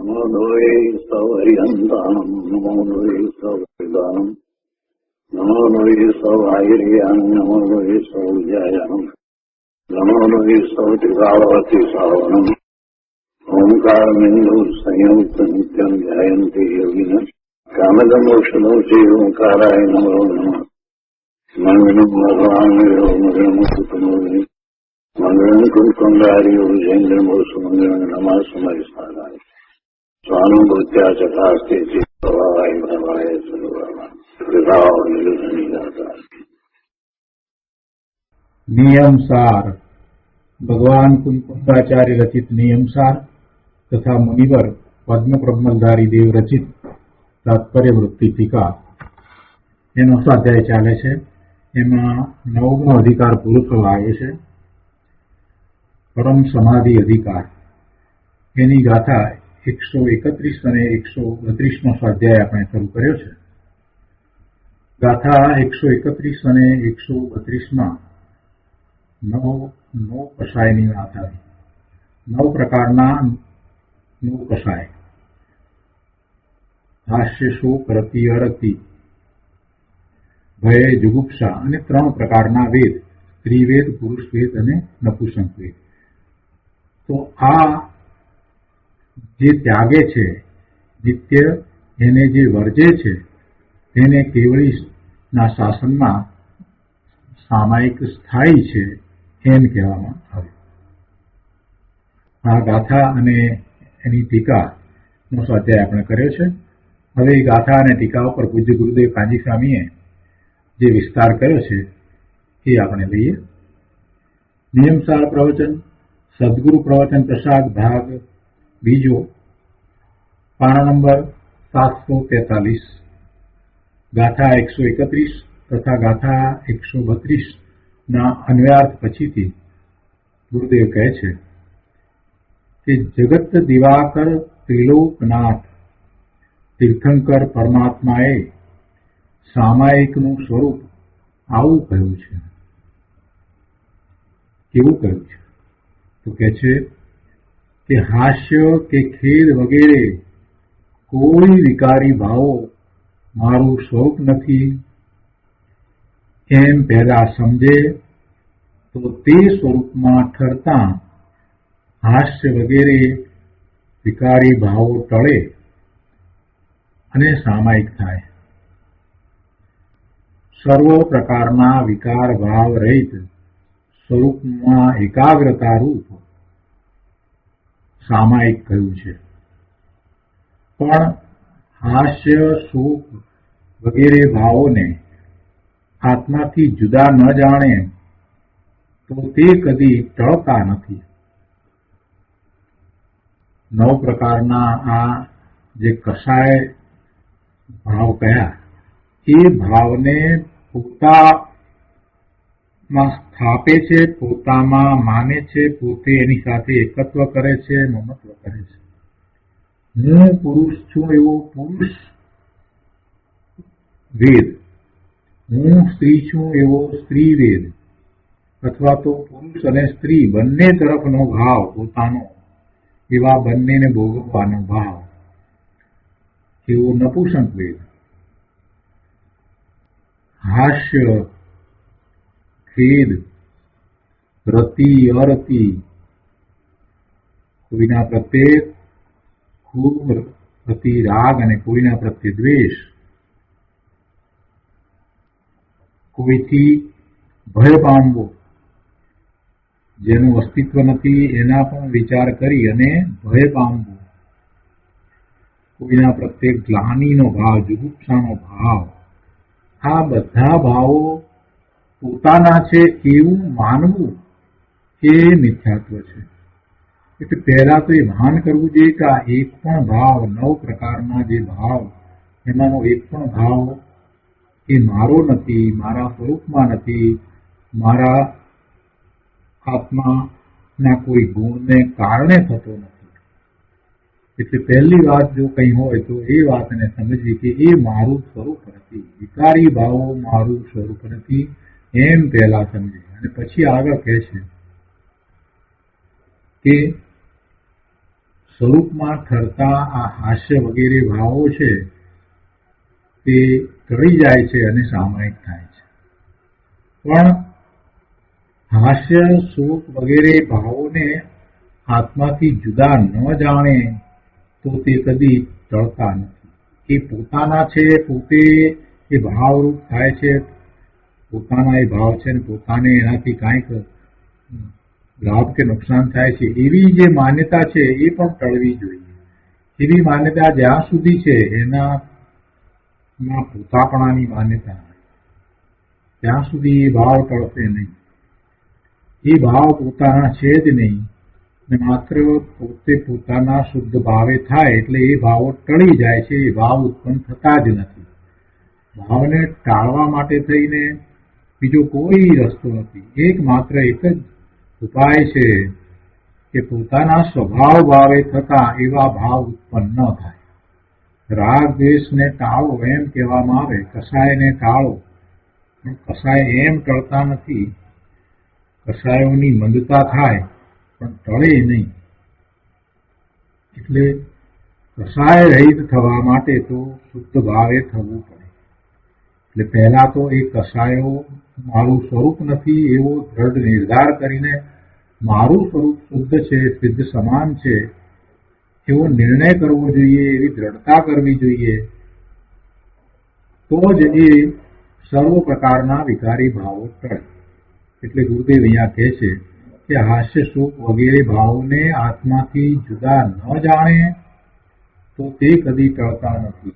નમો લોહે સૌહરિહંતાનમ નમો લોહે સૌદાનમ નમો લોહે સૌહાયરિયાનમ નમો લોહે સૌજાયાનમ નમો લોહે સૌત્રિકાળવતી સાવનમ ઓમકારમિંદુ સંયુક્ત નિત્યમ ધ્યાયંતિ યોગિન કામદમોક્ષદો શ્રી ઓંકારાય નમો નમઃ મંગળમ ભગવાન મંગળમ કુટુંબોની મંગળમ કુંકુંડારીઓ જૈન્દ્રમો સુમંગળમ નમઃ સમયસ્થાનાય સ્વાનુભૂત્યા ચકાસ્તે ચિત્તવાય ભવાય સર્વમાં કૃપાઓ નિરુધની દાતા. નિયમસાર ભગવાન કુંકુંડાચાર્ય રચિત નિયમસાર તથા મુનિવર પદ્મપ્રબલધારી દેવ રચિત તાત્પર્ય વૃત્તિ ટીકા એનો સ્વાધ્યાય ચાલે છે. એમાં 9મો અધિકાર પૂરો થવા આવ્યો છે. પરમ સમાધિ અધિકાર એની ગાથા 131 અને 132નો સ્વાધ્યાય આપણે શરૂ કર્યો છે. ગાથા 131 અને 132માં 9 કષાયની વાત આવી. 9 પ્રકારના 9 કષાય: હાસ્ય, શોક, રતિ, અરતિ, ભય, જુગુપ્સા અને 3 પ્રકારના વેદ: સ્ત્રીવેદ, પુરુષ વેદ અને નપુંસક વેદ. તો આ જે ત્યાગે છે, નિત્ય એને જે વર્જે છે, તેને કેવળીના શાસનમાં સામાયિક સ્થાયી છે એમ કહેવામાં આવે. આ ગાથા અને એની ટીકાનો સ્વાધ્યાય આપણે કર્યો છે. હવે એ ગાથા અને ટીકા ઉપર પૂજ્ય ગુરુદેવ કાંજી સ્વામીએ જે વિસ્તાર કર્યો છે એ આપણે લઈએ. નિયમસાર પ્રવચન સદગુરુ પ્રવચન પ્રસાદ ભાગ બીજો, પાના નંબર 743, ગાથા 131 તથા ગાથા 132ના અન્વયાર્થ પછીથી ગુરુદેવ કહે છે કે જગત દિવાકર ત્રિલોકનાથ તીર્થંકર પરમાત્માએ સામાયિકનું સ્વરૂપ આવું કહ્યું છે. કેવું કહ્યું છે? તો કહે છે કે હાસ્ય કે ખેદ વગેરે કોઈ વિકારી ભાવો મારું સ્વરૂપ નથી એમ પહેલા સમજે તો તે સ્વરૂપમાં ઠરતા હાસ્ય વગેરે વિકારી ભાવો ટળે અને સામાયિક થાય. સર્વ પ્રકારના વિકાર ભાવ રહિત સ્વરૂપમાં એકાગ્રતા રૂપ સામાયિક કહ્યું છે. પણ હાસ્ય, શોક વગેરે ભાવોને આત્માથી જુદા ન જાણે તો તે કદી ટળતા નથી. 9 પ્રકારના આ જે કષાય ભાવ કયા, એ ભાવને પોતામાં સ્થાપે છે, પોતામાં માને છે, પોતે એની સાથે એકત્વ કરે છે, મમત્વ કરે છે. હું પુરુષ છું એવો પુરુષ વેદ, હું સ્ત્રી છું એવો સ્ત્રી વેદ, અથવા તો પુરુષ અને સ્ત્રી બંને તરફનો ભાવ પોતાનો એવા બંનેને ભોગવવાનો ભાવ એવો નપુંસક વેદ. હાસ્ય, ખેદ, રતિ, અરતિ, કોઈના પ્રત્યે ખૂબ રતિ રાગ અને કોઈના પ્રત્યે દ્વેષ, કોઈથી ભય પામવો, જેનું અસ્તિત્વ નથી એના પણ વિચાર કરી અને ભય પામવો, કોઈના પ્રત્યે ગ્લાનિનો ભાવ, જુગુપ્સાનો ભાવ, આ બધા ભાવો પોતાના છે એવું માનવું એ મિથ્યાત્વ છે. એટલે પહેલા તો એ ભાન કરવું જોઈએ કે આ એક પણ ભાવ, 9 પ્રકારના જે ભાવ, એમાંનો એક પણ ભાવ એ મારો નથી, મારા સ્વરૂપમાં નથી, મારા આત્માના કોઈ ગુણને કારણે થતો નથી. એટલે પહેલી વાત જો કંઈ હોય તો એ વાતને સમજવી કે એ મારું સ્વરૂપ નથી, વિકારી ભાવો મારું સ્વરૂપ નથી એમ પહેલા સમજે. અને પછી આગળ કહે છે કે સ્વરૂપમાં ઠરતા આ હાસ્ય વગેરે ભાવો છે તે ટળી જાય છે અને સામાયિક થાય છે. પણ હાસ્ય શોક વગેરે ભાવોને આત્માથી જુદા ન જાણે તો તે કદી ટળતા નથી. એ પોતાના છે, પોતે એ ભાવરૂપ થાય છે, પોતાના એ ભાવ છે ને પોતાને એનાથી કાંઈક લાભ કે નુકસાન થાય છે એવી જે માન્યતા છે એ પણ ટળવી જોઈએ. એવી માન્યતા જ્યાં સુધી છે એનામાં પોતાપણાની માન્યતા ત્યાં સુધી એ ભાવ ટળશે નહીં. એ ભાવ પોતાના છે જ નહીં ને માત્ર પોતે પોતાના શુદ્ધ ભાવે થાય એટલે એ ભાવો ટળી જાય છે. એ ભાવ ઉત્પન્ન થતા જ નથી. ભાવને ટાળવા માટે થઈને બીજો કોઈ રસ્તો નથી. એકમાત્ર એક જ ઉપાય છે કે પોતાના સ્વભાવ ભાવે થતા એવા ભાવ ઉત્પન્ન ન થાય. રાગ દ્વેષને ટાળો એમ કહેવામાં આવે, કસાયને ટાળો, પણ કસાય એમ ટળતા નથી. કસાયોની મંદતા થાય પણ ટળે નહીં. એટલે કસાય રહિત થવા માટે તો શુદ્ધ ભાવે થવું પડે. એટલે પહેલા તો એ કસાયો મારું સ્વરૂપ નથી એવો દ્રઢ નિર્ધાર કરીને મારું સ્વરૂપ શુદ્ધ છે, સિદ્ધ સમાન છે એવો નિર્ણય કરવો જોઈએ, એવી દ્રઢતા કરવી જોઈએ. તો જ એ સર્વ પ્રકારના વિકારી ભાવો ટળે. એટલે ગુરુદેવ અહીંયા કહે છે કે હાસ્ય શોક વગેરે ભાવોને આત્માથી જુદા ન જાણે તો તે કદી ટળતા નથી.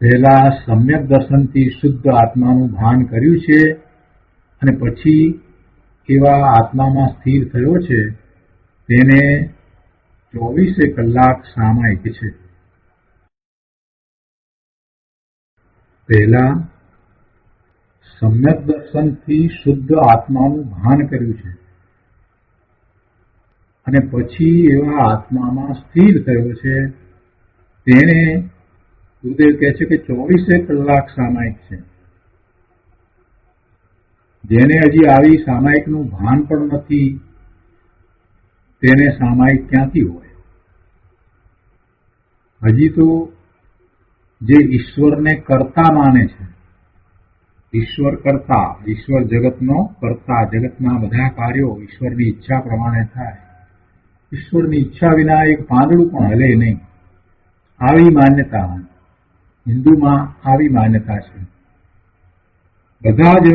પહેલા સમ્યક દર્શનથી શુદ્ધ આત્માનું ભાન કર્યું છે અને પછી એવા આત્મામાં સ્થિર થયો છે તેને 24 કલાક સામાયિક છે. પહેલા સમ્યક દર્શનથી શુદ્ધ આત્માનું ભાન કર્યું છે અને પછી એવા આત્મામાં સ્થિર થયો છે તેને ગુરુદેવ કહે છે કે 24 કલાક સામાયિક છે. જેને હજી આવી સામાયિકનું ભાન પણ નથી તેને સામાયિક ક્યાંથી હોય? હજી તો જે ઈશ્વરને કર્તા માને છે, ઈશ્વર કર્તા, ઈશ્વર જગતનો કર્તા, જગતના બધા કાર્યો ઈશ્વરની ઈચ્છા પ્રમાણે થાય, ઈશ્વરની ઈચ્છા વિના એક પાંદડું પણ હલે નહીં, આવી માન્યતા હિન્દુમાં આવી માન્યતા છે. બધા જ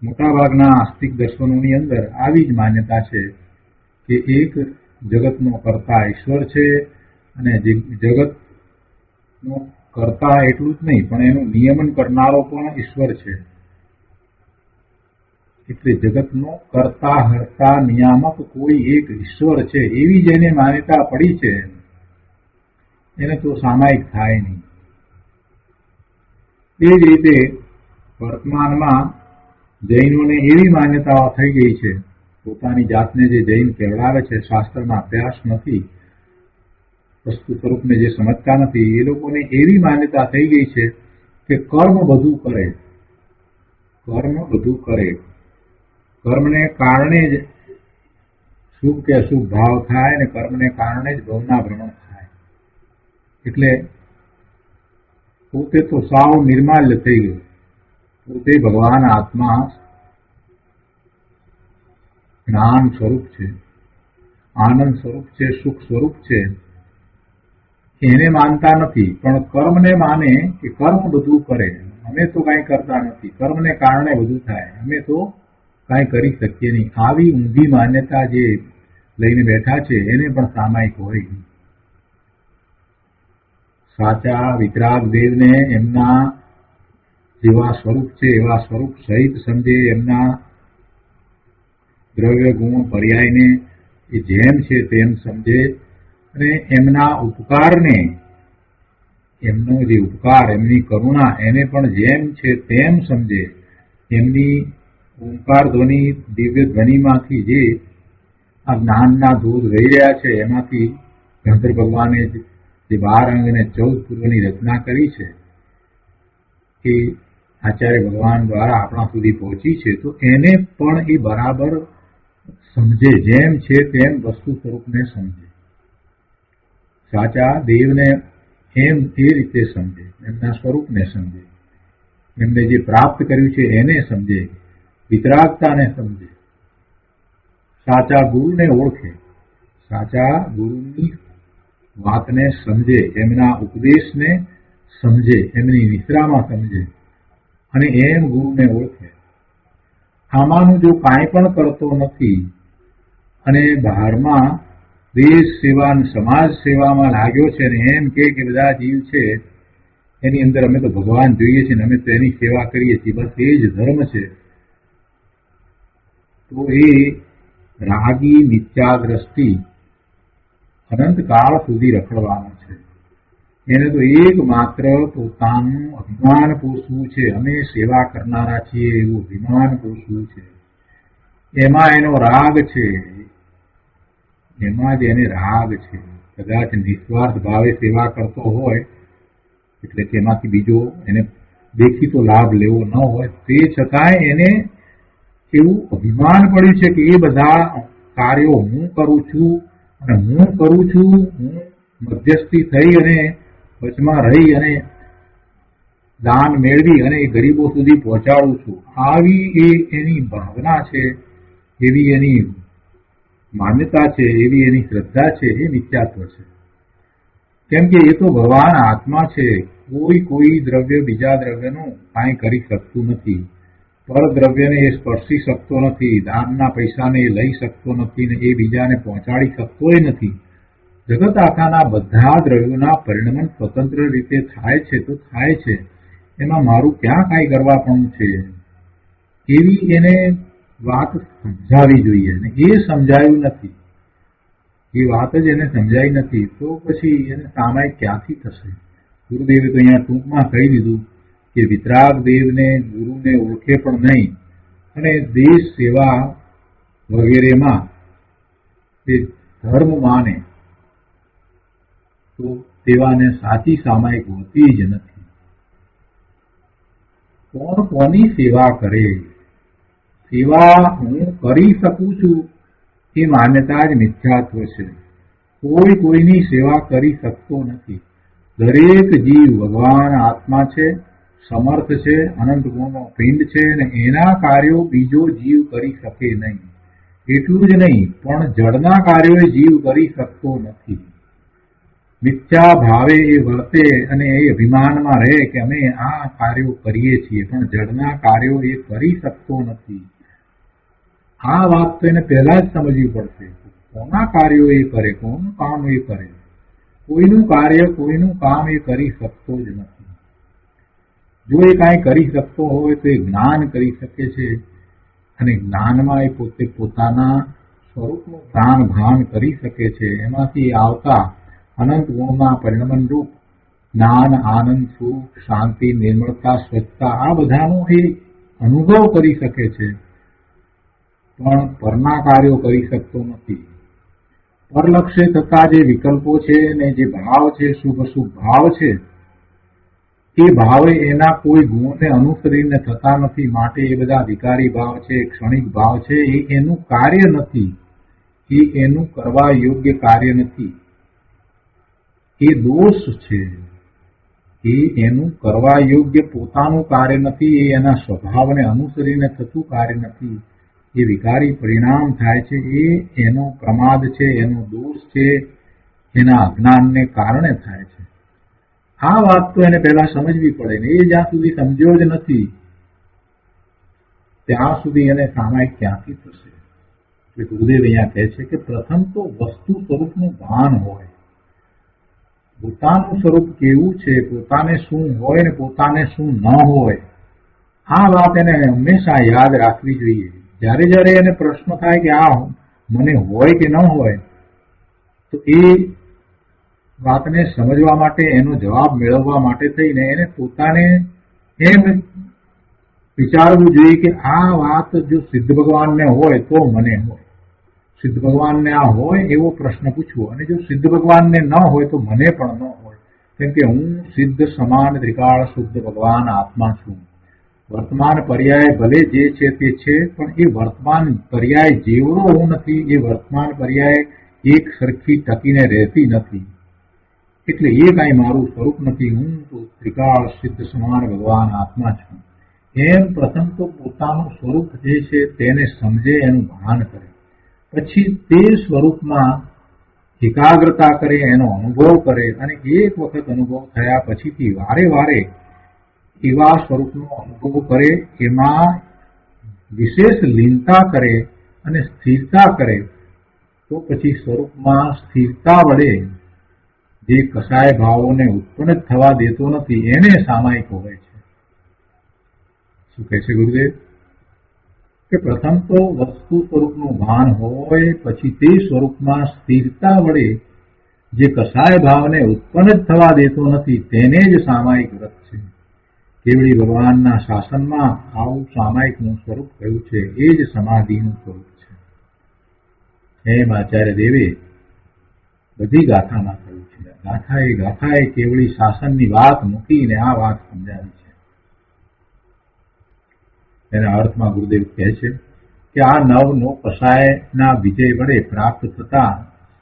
મોટાભાગના આસ્તિક દર્શનોની અંદર આવી જ માન્યતા છે કે એક જગતનો કર્તા ઈશ્વર છે અને જગતનો કર્તા એટલું જ નહીં પણ એનું નિયમન કરનારો પણ ઈશ્વર છે. એટલે જગતનો કર્તા હર્તા નિયામક કોઈ એક ઈશ્વર છે એવી જેને માન્યતા પડી છે એને તો સામાયિક થાય નહીં. એ જ રીતે વર્તમાનમાં જૈનોને એવી માન્યતાઓ થઈ ગઈ છે, પોતાની જાતને જે જૈન કહેવાવે છે, શાસ્ત્રના અભ્યાસ નથી, વસ્તુ સ્વરૂપને જે સમજતા નથી, એ લોકોને એવી માન્યતા થઈ ગઈ છે કે કર્મ બધું કરે, કર્મ બધું કરે, કર્મને કારણે જ શુભ કે અશુભ ભાવ થાય અને કર્મને કારણે જ ભવના ભ્રમણ થાય. એટલે પોતે તો સાવ નિર્માલ્ય થઈ ગયું. પોતે ભગવાન આત્મા જ્ઞાન સ્વરૂપ છે, આનંદ સ્વરૂપ છે, સુખ સ્વરૂપ છે, એને માનતા નથી પણ કર્મને માને કે કર્મ બધું કરે, અમે તો કાંઈ કરતા નથી, કર્મને કારણે બધું થાય, અમે તો કાંઈ કરી શકીએ નહીં. આવી ઊંધી માન્યતા જે લઈને બેઠા છે એને પણ સામાયિક હોય. સાચા વિતરાગ દેવને એમના જેવા સ્વરૂપ છે એવા સ્વરૂપ સહિત સમજે, એમના દ્રવ્ય ગુણ પર્યાયને એ જેમ છે તેમ સમજે અને એમના ઉપકારને, એમનો જે ઉપકાર, એમની કરુણા એને પણ જેમ છે તેમ સમજે. એમની ઓંકાર ધ્વનિ, દિવ્ય ધ્વનિમાંથી જે આ જ્ઞાનના દૂધ વહી રહ્યા છે એમાંથી ગણધર ભગવાને જે 12 અંગ અને 14 પૂર્વની રચના કરી છે એ આચાર્ય ભગવાન દ્વારા આપણા સુધી પહોંચી છે, તો એને પણ એ બરાબર સમજે, જેમ છે તેમ વસ્તુ સ્વરૂપને સમજે. સાચા દેવને એમ એ રીતે સમજે, એમના સ્વરૂપને સમજે, એમને જે પ્રાપ્ત કર્યું છે એને સમજે, વિતરાગતાને સમજે. સાચા ગુરુને ઓળખે, સાચા ગુરુની વાતને સમજે, એમના ઉપદેશને સમજે, એમની નિશ્રામાં સમજે અને એમ ગુરુને ઓળખે. આમાંનું જો કાંઈ પણ કરતો નથી અને બહારમાં દેશ સેવા અને સમાજ સેવામાં લાગ્યો છે અને એમ કે બધા જીવ છે એની અંદર અમે તો ભગવાન જોઈએ છીએ ને અમે તો એની સેવા કરીએ છીએ, બસ એ જ ધર્મ છે, તો એ રાગી મિથ્યાદ્રષ્ટિ અનંતકાળ સુધી રખડવાનો છે. એને તો એકમાત્ર પોતાનું અભિમાન પોષવું છે, અમે સેવા કરનારા છીએ એવું અભિમાન પોષવું છે. એમાં એનો રાગ છે, એમાં જ એને રાગ છે. કદાચ નિસ્વાર્થ ભાવે સેવા કરતો હોય એટલે કે એમાંથી બીજો એને દેખીતો લાભ લેવો ન હોય, તે છતાંય એને એવું અભિમાન પડ્યું છે કે એ બધા કાર્યો હું કરું છું અને હું કરું છું, હું મધ્યસ્થી થઈ અને વચમાં રહી અને દાન મેળવી અને એ ગરીબો સુધી પહોંચાડું છું. આવી એ એની ભાવના છે, એવી એની માન્યતા છે, એવી એની શ્રદ્ધા છે, એ મિથ્યાત્વ છે. કેમ કે એ તો ભગવાન આત્મા છે, કોઈ દ્રવ્ય બીજા દ્રવ્યનું કાંઈ કરી શકતું નથી, પરદ્રવ્યને એ સ્પર્શી શકતો નથી, દાનના પૈસાને એ લઈ શકતો નથી ને એ બીજાને પહોંચાડી શકતોય નથી. જગત આખાના બધા દ્રવ્યોના પરિણમન સ્વતંત્ર રીતે થાય છે તો થાય છે, એમાં મારું ક્યાં કાંઈ કરવાપણું છે, એવી એને વાત સમજાવી જોઈએ ને એ સમજાયું નથી. એ વાત જ એને સમજાઈ નથી તો પછી એને સામાયિક ક્યાંથી થશે? ગુરુદેવે તો અહીંયા ટૂંકમાં કહી દીધું કે વિતરાગ દેવને ગુરુને ઓળખે પણ નહીં અને દેશ સેવા વગેરેમાં તે ધર્મ માને તો તેવાને સાચી સામાયિક હોતી જ નથી. કોણ કોની સેવા કરે? સેવા હું કરી શકું છું એ માન્યતા જ મિથ્યાત્વ છે. કોઈની સેવા કરી શકતો નથી. દરેક જીવ ભગવાન આત્મા છે, સમર્થ છે, અનંત ગુણનો પિંડ છે અને એના કાર્યો બીજો જીવ કરી શકે નહીં. એટલું જ નહીં પણ જળના કાર્યો જીવ કરી શકતો નથી. મિથ્યા ભાવે એ વર્તે અને એ અભિમાનમાં રહે કે અમે આ કાર્યો કરીએ છીએ, પણ જળના કાર્યો એ કરી શકતો નથી. આ વાત તો એને પહેલા જ સમજવી પડશે. કોના કાર્યો એ કરે, કોનું કામ એ કરે? કોઈનું કાર્ય કોઈનું કામ એ કરી શકતો જ નથી. જો એ કાંઈ કરી શકતો હોય તો એ જ્ઞાન કરી શકે છે અને જ્ઞાનમાં એ પોતે પોતાના સ્વરૂપનું પ્રાણ ભાન કરી શકે છે. એમાંથી આવતા અનંત ગુણના પરિણમન રૂપ જ્ઞાન, આનંદ, સુખ, શાંતિ, નિર્મળતા, સ્વચ્છતા આ બધાનો એ અનુભવ કરી શકે છે, પણ પરના કાર્યો કરી શકતો નથી. પરલક્ષ્ય થતા જે વિકલ્પો છે ને જે ભાવ છે, શુભ અશુભ ભાવ છે, એ ભાવ એના કોઈ ગુણને અનુસરીને થતા નથી. માટે એ બધા વિકારી ભાવ છે, ક્ષણિક ભાવ છે, એ એનું કાર્ય નથી, એ એનું કરવા યોગ્ય કાર્ય નથી. એ દોષ છે, એ એનું કરવા યોગ્ય પોતાનું કાર્ય નથી, એ એના સ્વભાવને અનુસરીને થતું કાર્ય નથી. એ વિકારી પરિણામ થાય છે, એ એનો પ્રમાદ છે, એનો દોષ છે, એના અજ્ઞાનને કારણે થાય છે. આ વાત તો એને પહેલા સમજવી પડે ને એ જ્યાં સુધી સમજ્યો જ નથી ત્યાં સુધી એને સામાયિક ક્યાંથી થશે? ગુરુદેવ અહીંયા કહે છે કે પ્રથમ તો વસ્તુ સ્વરૂપનું ભાન હોય. પોતાનું સ્વરૂપ કેવું છે, પોતાને શું હોય ને પોતાને શું ન હોય, આ વાત એને હંમેશા યાદ રાખવી જોઈએ. જ્યારે જ્યારે એને પ્રશ્ન થાય કે આ મને હોય કે ન હોય, તો એ વાતને સમજવા માટે, એનો જવાબ મેળવવા માટે થઈને એને પોતાને એમ વિચારવું જોઈએ કે આ વાત જો સિદ્ધ ભગવાનને હોય તો મને હોય, સિદ્ધ ભગવાનને આ હોય એવો પ્રશ્ન પૂછવો, અને જો સિદ્ધ ભગવાનને ન હોય તો મને પણ ન હોય, કેમ કે હું સિદ્ધ સમાન ત્રિકાળ શુદ્ધ ભગવાન આત્મા છું. વર્તમાન પર્યાય ભલે જે છે તે છે, પણ એ વર્તમાન પર્યાય જેવડો હું નથી. એ વર્તમાન પર્યાય એક સરખી ટકીને રહેતી નથી. એટલે એ કાંઈ મારું સ્વરૂપ નથી. હું તો ત્રિકાળ સિદ્ધ સમાન ભગવાન આત્મા છું. એમ પ્રથમ તો પોતાનું સ્વરૂપ જે છે તેને સમજે, એનું ભાન કરે. પછી તે સ્વરૂપમાં એકાગ્રતા કરે, એનો અનુભવ કરે, અને એક વખત અનુભવ થયા પછીથી વારે વારે એવા સ્વરૂપનો અનુભવ કરે, એમાં વિશેષ લીનતા કરે અને સ્થિરતા કરે, તો પછી સ્વરૂપમાં સ્થિરતા વડે જે કસાય ભાવોને ઉત્પન્ન થવા દેતો નથી એને સામાયિક હોય છે. શું કહે છે ગુરુદેવ? કે પ્રથમ તો વસ્તુ સ્વરૂપનું ભાન હોય, પછી તે સ્વરૂપમાં સ્થિરતા વડે જે કસાય ભાવને ઉત્પન્ન જ થવા દેતો નથી તેને જ સામાયિક વ્રત છે. કેવળી ભગવાનના શાસનમાં આવું સામાયિકનું સ્વરૂપ કહ્યું છે. એ જ સમાધિનું સ્વરૂપ છે. એમ આચાર્ય દેવે બધી ગાથામાં કહ્યું છે. ગાથાએ કેવળી શાસનની વાત મૂકીને આ વાત સમજાવી છે. એના અર્થમાં ગુરુદેવ કહે છે કે આ નવનો કસાયના વિજય વડે પ્રાપ્ત થતા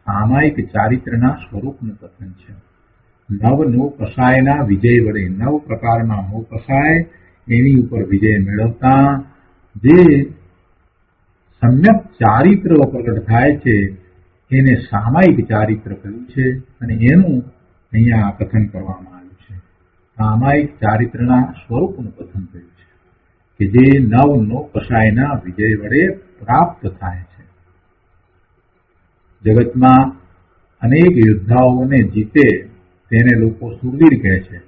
સામાયિક ચારિત્રના સ્વરૂપનું કથન છે. નવનો કસાયના વિજય વડે, નવ પ્રકારના મોહ કસાય એની ઉપર વિજય મેળવતા જે સમ્યક ચારિત્ર પ્રગટ થાય છે એને સામાયિક ચારિત્ર કહ્યું છે. અને એનું અહીંયા કથન કરવામાં આવ્યું છે. સામાયિક ચારિત્રના સ્વરૂપનું કથન થયું છે કે જે નવનો કસાયના વિજય વડે પ્રાપ્ત થાય છે. જગતમાં અનેક યોદ્ધાઓને જીતે તેને લોકો સુરવીર કહે છે,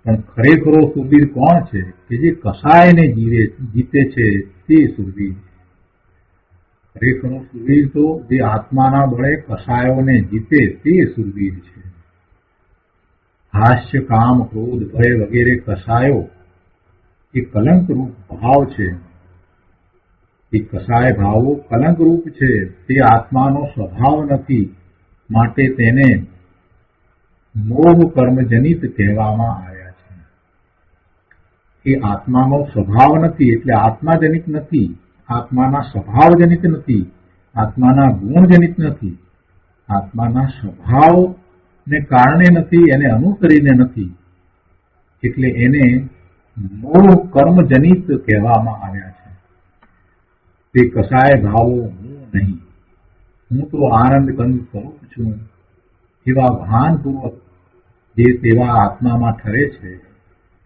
પણ ખરેખરો સુરવીર કોણ છે? કે જે કસાયને જીતે છે તે સુરવીર. ખરેખરો સુરવીર તો જે આત્માના બળે કસાયોને જીતે તે સુરવીર છે. હાસ્ય, કામ, ક્રોધ, ભય વગેરે કસાયો એ કલંકરૂપ ભાવ છે. એ કસાય ભાવો કલંકરૂપ છે. તે આત્માનો સ્વભાવ નથી, માટે તેને મોહ કર્મજનિત કહેવામાં આવ્યા છે. એ આત્માનો સ્વભાવ નથી એટલે આત્માજનિત નથી, આત્માના સ્વભાવજનિત નથી, આત્માના ગુણજનિત નથી, આત્માના સ્વભાવને કારણે નથી, એને અનુસરીને નથી, એટલે એને મોહ કર્મજનિત કહેવામાં આવ્યા છે. તે કસાય ભાવો હું નહીં, હું તો આનંદ કંદ સ્વરૂપ છું, એવા ભાનપૂર્વક જે તેવા આત્મામાં ઠરે છે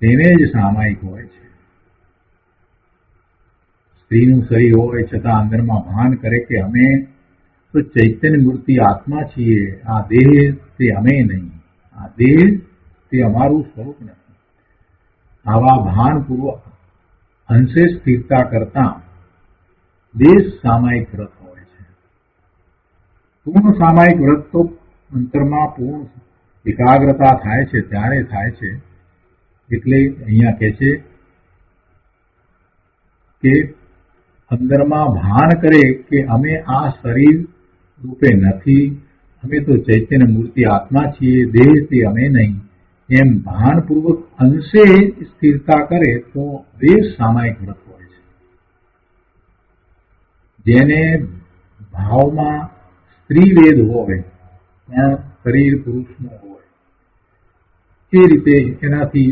તેને જ સામાયિક હોય છે. સ્ત્રીનું શરીર હોય છતાં અંદરમાં ભાન કરે કે અમે તો ચૈતન્ય મૂર્તિ આત્મા છીએ, આ દેહ તે અમે નહીં, આ દેહ તે અમારું સ્વરૂપ નથી. આવા ભાનપૂર્વક અંશે સ્થિરતા કરતા દેશ સામાયિક વ્રત હોય છે. પૂર્ણ સામાયિક વ્રત તો અંતરમાં પૂર્ણ એકાગ્રતા થાય છે ત્યારે થાય છે. એટલે અહીંયા કહે છે કે અંદરમાં ભાન કરે કે અમે આ શરીર રૂપે નથી, અમે તો ચૈતન્ય મૂર્તિ આત્મા છીએ, દેહ તે અમે નહીં, એમ ભાનપૂર્વક અંશે સ્થિરતા કરે તો દેશ સામાયિક વ્રત હોય છે. જેને ભાવમાં સ્ત્રીવેદ હોય પણ શરીર પુરુષનું હોય, એ રીતે એનાથી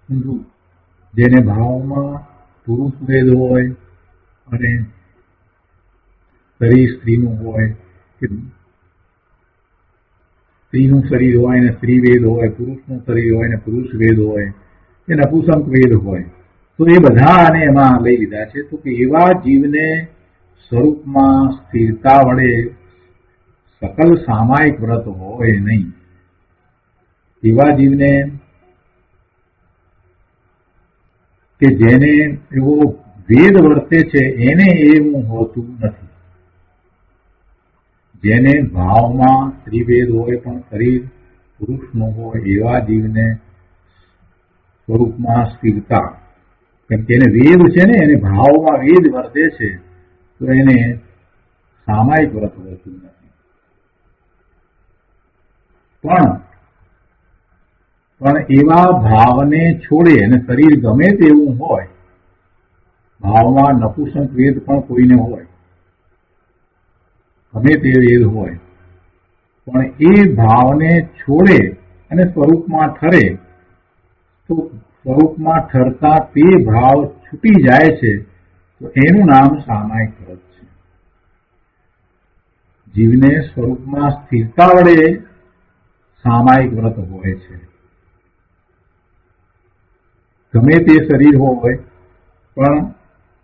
ઊંધું જેને ભાવમાં પુરુષ વેદ હોય અને શરીર સ્ત્રીનું હોય, સ્ત્રીનું શરીર હોય ને સ્ત્રી વેદ હોય, પુરુષનું શરીર હોય ને પુરુષ વેદ હોય, એ નપુંસક વેદ હોય, તો એ બધા આને એમાં લઈ લીધા છે. તો કે એવા જીવને સ્વરૂપમાં સ્થિરતા વડે સકલ સામાયિક વ્રત હોય નહીં. એવા જીવને કે જેને એવો વેદ વર્તે છે એને એવું હોતું નથી. જેને ભાવમાં સ્ત્રીવેદ હોય પણ શરીર પુરુષનું હોય એવા જીવને સ્વરૂપમાં સ્થિરતા, કેમ કે એને વેદ છે ને, એને ભાવમાં વેદ વર્તે છે, તો એને સામાયિક વ્રત હોતું નથી. પણ એવા ભાવને છોડે અને શરીર ગમે તેવું હોય ભાવમાં નપુંસક વેદ પણ કોઈને હોય, ગમે તે વેદ હોય, પણ એ ભાવને છોડે અને સ્વરૂપમાં ઠરે તો સ્વરૂપમાં ઠરતા તે ભાવ છૂટી જાય છે, તો એનું નામ સામાયિક વ્રત છે. જીવને સ્વરૂપમાં સ્થિરતા વડે સામાયિક વ્રત હોય છે. ગમે તે શરીર હોય, પણ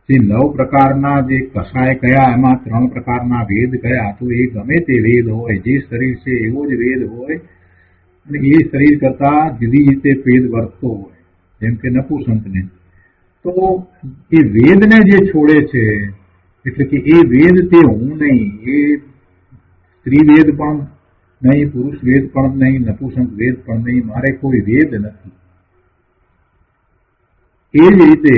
જે 9 પ્રકારના જે કષાય કયા, એમાં 3 પ્રકારના વેદ કયા, તો એ ગમે તે વેદ હોય, જે શરીર છે એવો જ વેદ હોય અને એ શરીર કરતા જુદી રીતે વેદ વર્તતો હોય, જેમ કે નપુંસકને, તો એ વેદને જે છોડે છે, એટલે કે એ વેદ તે હું નહીં, એ સ્ત્રી વેદ પણ નહીં, પુરુષ વેદ પણ નહીં, નપુંસક વેદ પણ નહીં, મારે કોઈ વેદ નથી. એ જ રીતે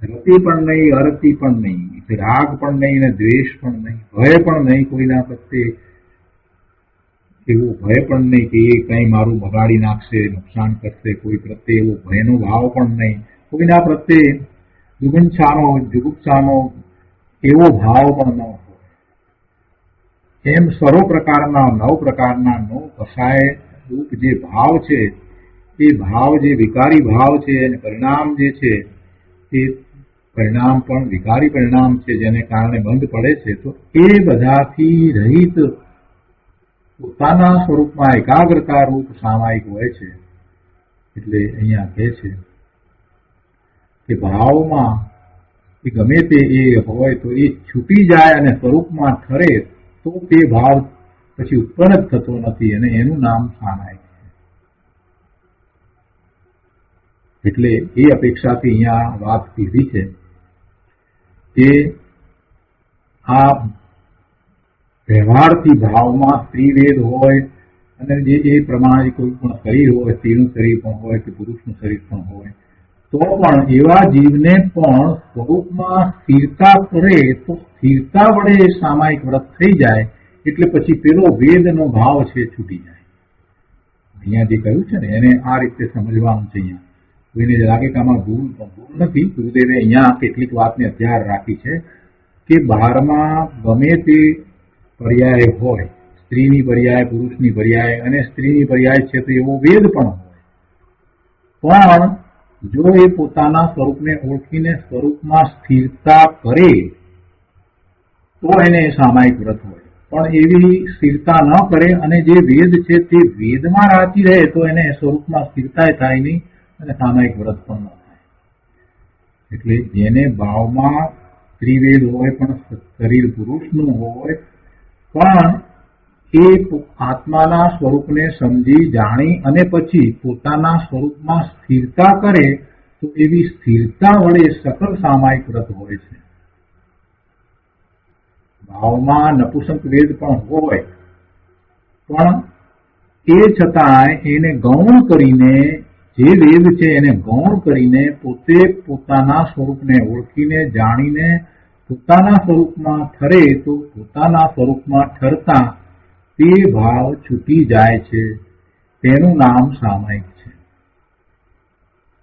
રતિ પણ નહીં, અરતિ પણ નહીં, રાગ પણ નહીં અને દ્વેષ પણ નહીં, ભય પણ નહીં, કોઈના પ્રત્યે એવો ભય પણ નહીં કે એ કંઈ મારું બગાડી નાખશે, નુકસાન કરશે, કોઈ પ્રત્યે એવો ભયનો ભાવ પણ નહીં, કોઈના પ્રત્યે જુગુપ્સાનો એવો ભાવ પણ ન હોય. એમ સર્વ પ્રકારના 9 પ્રકારના 9 કષાય રૂપ જે ભાવ છે, એ ભાવ જે વિકારી ભાવ છે અને પરિણામ જે છે એ પરિણામ પણ વિકારી પરિણામ છે, જેને કારણે બંધ પડે છે, તો એ બધાથી રહિત પોતાના સ્વરૂપમાં એકાગ્રતા રૂપ સામાયિક હોય છે. એટલે અહીંયા કહે છે કે ભાવમાં એ ગમે તે એ હોય તો એ છૂટી જાય અને સ્વરૂપમાં ઠરે તો તે ભાવ પછી ઉત્પન્ન જ થતો નથી અને એનું નામ સામાયિક છે. એટલે એ અપેક્ષાથી અહીંયા વાત કીધી છે કે આ વ્યવહારથી ભાવમાં સ્ત્રીવેદ હોય અને જે એ પ્રમાણે કોઈ પણ શરીર હોય, સ્ત્રીનું શરીર પણ હોય કે પુરુષનું શરીર પણ હોય, તો પણ એવા જીવને પણ સ્વરૂપમાં સ્થિરતા કરે તો સ્થિરતા વડે સામાયિક વ્રત થઈ જાય, એટલે પછી પેલો વેદનો ભાવ છે છૂટી જાય. અહીંયા જે કહ્યું છે ને એને આ રીતે સમજવાનું છે. અહીંયા કોઈને લાગે કે આમાં ભૂલ નથી, ગુરુદેવે અહીંયા કેટલીક વાતને ધ્યાન રાખી છે કે બહારમાં ગમે તે પર્યાય હોય, સ્ત્રીની પર્યાય, પુરુષની પર્યાય અને સ્ત્રીની પર્યાય છે તો એવો વેદ પણ હોય, પણ જો એ પોતાના સ્વરૂપને ઓળખીને સ્વરૂપમાં સ્થિરતા કરે તો એને સામાયિક વ્રત હોય. પણ એવી સ્થિરતા ન કરે અને જે વેદ છે તે વેદમાં રાચી રહે તો એને સ્વરૂપમાં સ્થિરતા થાય નહીં અને સામાયિક વ્રત પણ ન થાય. એટલે જેને ભાવમાં ત્રિવેદ હોય પણ શરીર પુરુષનું હોય, પણ એ આત્માના સ્વરૂપને સમજી જાણી અને પછી પોતાના સ્વરૂપમાં સ્થિરતા કરે તો એવી સ્થિરતા વડે સકલ સામાયિક વ્રત હોય છે. ભાવમાં નપુંસક વેદ પણ હોય, પણ એ છતાંય એને ગૌણ કરીને, જે વેદ છે એને ગૌણ કરીને પોતે પોતાના સ્વરૂપને ઓળખીને જાણીને પોતાના સ્વરૂપમાં ઠરે તો પોતાના સ્વરૂપમાં ઠરતા તે ભાવ છૂટી જાય છે, તેનું નામ સામાયિક છે.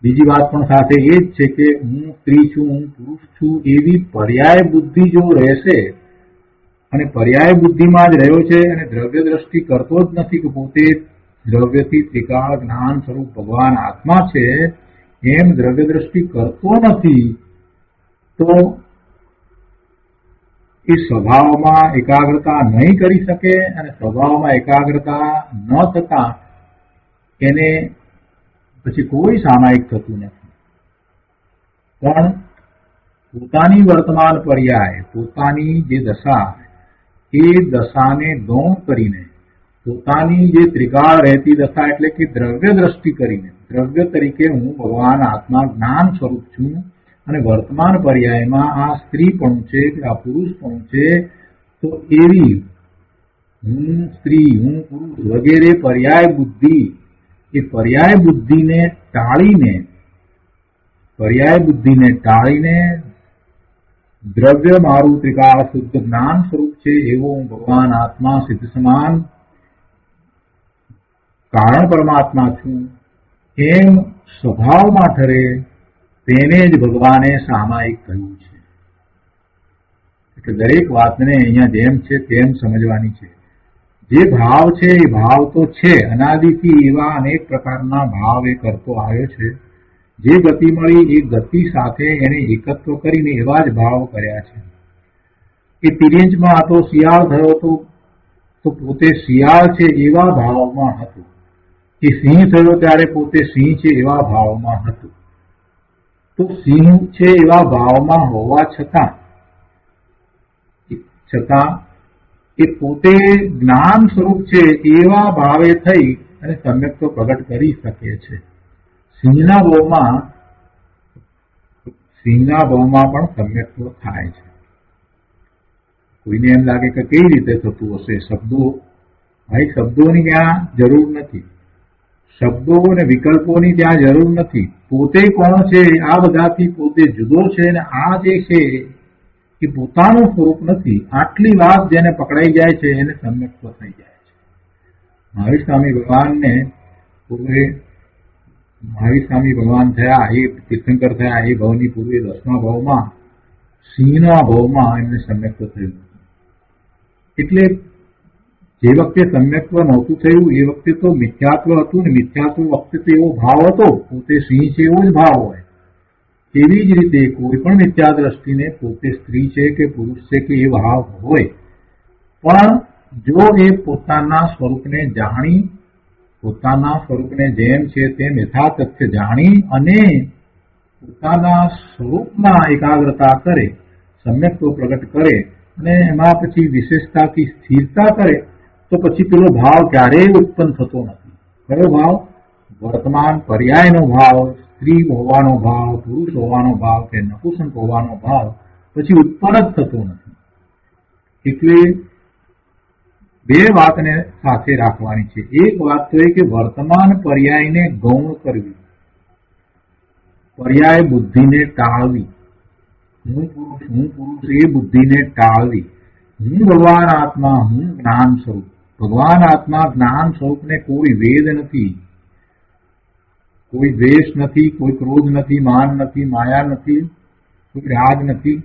બીજી વાત પણ સાથે એ જ છે કે હું સ્ત્રી છું, હું પુરુષ છું, એવી પર્યાય બુદ્ધિ જો રહેશે અને પર્યાય બુદ્ધિમાં જ રહ્યો છે અને દ્રવ્ય દ્રષ્ટિ કરતો જ નથી કે પોતે દ્રવ્યથી ત્રિકાળ જ્ઞાન સ્વરૂપ ભગવાન આત્મા છે, એમ દ્રવ્ય દ્રષ્ટિ કરતો નથી, તો એ સ્વભાવમાં એકાગ્રતા નહીં કરી શકે અને સ્વભાવમાં એકાગ્રતા ન થતા એને પછી કોઈ સામાયિક થતું નથી. પણ પોતાની વર્તમાન પર્યાય, પોતાની જે દશા, એ દશાને ગૌણ કરીને પોતાની જે ત્રિકાળ રહેતી દશા એટલે કે દ્રવ્ય દ્રષ્ટિ કરીને, દ્રવ્ય તરીકે હું ભગવાન આત્મા જ્ઞાન સ્વરૂપ છું અને વર્તમાન પર્યાયમાં આ સ્ત્રી પણ છે કે આ પુરુષ પણ છે, તો એવી હું સ્ત્રી, હું પુરુષ વગેરે પર્યાય બુદ્ધિ, એ પર્યાય બુદ્ધિને ટાળીને દ્રવ્ય મારું ત્રિકાળ શુદ્ધ જ્ઞાન સ્વરૂપ છે એવો હું ભગવાન આત્મા સિદ્ધ સમાન કારણ પરમાત્મા છું એમ સ્વભાવમાં ઠરે તેને જ ભગવાને સામાયિક કહ્યું છે. એટલે દરેક વાતને અહીંયા જેમ છે તેમ સમજવાની છે. જે ભાવ છે એ ભાવ તો છે, અનાદિથી એવા અનેક પ્રકારના ભાવ એ કરતો આવ્યો છે. જે ગતિ મળી એ ગતિ સાથે એને એકત્વ કરીને એવા જ ભાવ કર્યા છે. એ તિર્યંચમાં હતો, શિયાળ થયો તો પોતે શિયાળ છે એવા ભાવમાં હતું. એ સિંહ થયો ત્યારે પોતે સિંહ છે એવા ભાવમાં હતું. તો સિંહ છે એવા ભાવમાં હોવા છતાં એ પોતે જ્ઞાન સ્વરૂપ છે એવા ભાવે થઈ અને સમ્યક્ત્વ પ્રગટ કરી શકે છે. સિંહના ભાવમાં પણ સમ્યક્ત્વ થાય છે. કોઈને એમ લાગે કે કેવી રીતે થતું હશે? શબ્દોની ત્યાં જરૂર નથી, શબ્દો અને વિકલ્પોની ત્યાં જરૂર નથી. પોતે કોણ છે આ બધાથી પોતે જુદો છે અને આ જે છે એ પોતાનું સ્વરૂપ નથી. આટલી વાત જેને પકડાઈ જાય છે એને સમ્યક્ત્વ થઈ જાય છે. મહાવીર સ્વામી ભગવાન થયા, એ તીર્થંકર થયા, એ ભાવની પૂર્વે 10મા ભાવમાં સિંહના ભાવમાં એમને સમ્યક્ત્વ થયું. એટલે જે વખતે સમ્યક્ત્વ નહોતું થયું એ વખતે તો મિથ્યાત્વ હતું ને મિથ્યાત્વ વખતે તો એવો ભાવ હતો, પોતે સિંહ છે એવો જ ભાવ હોય. એવી જ રીતે કોઈ પણ મિથ્યા દ્રષ્ટિને પોતે સ્ત્રી છે કે પુરુષ છે કે એ ભાવ હોય, પણ જો એ પોતાના સ્વરૂપને જાણી, પોતાના સ્વરૂપને જેમ છે તેમ યથાતથ્ય જાણી અને પોતાના સ્વરૂપમાં એકાગ્રતા કરે, સમ્યક્ત્વ પ્રગટ કરે અને એમાં પછી વિશેષતાથી સ્થિરતા કરે તો પછી પેલો ભાવ ક્યારેય ઉત્પન્ન થતો નથી. કયો ભાવ? વર્તમાન પર્યાયનો ભાવ, સ્ત્રી હોવાનો ભાવ, પુરુષ હોવાનો ભાવ કે નપુંસક હોવાનો ભાવ પછી ઉત્પન્ન જ થતો નથી. એટલે બે વાતને સાથે રાખવાની છે. એક વાત તો એ કે વર્તમાન પર્યાયને ગૌણ કરવી, પર્યાય બુદ્ધિને ટાળવી. હું પુરુષ એ બુદ્ધિને ટાળવી. હું ભગવાન આત્મા, હું જ્ઞાન સ્વરૂપ. ભગવાન આત્મા જ્ઞાન સ્વરૂપને કોઈ વેદ નથી, કોઈ દ્વેષ નથી, કોઈ ક્રોધ નથી, માન નથી, માયા નથી, કોઈ રાગ નથી,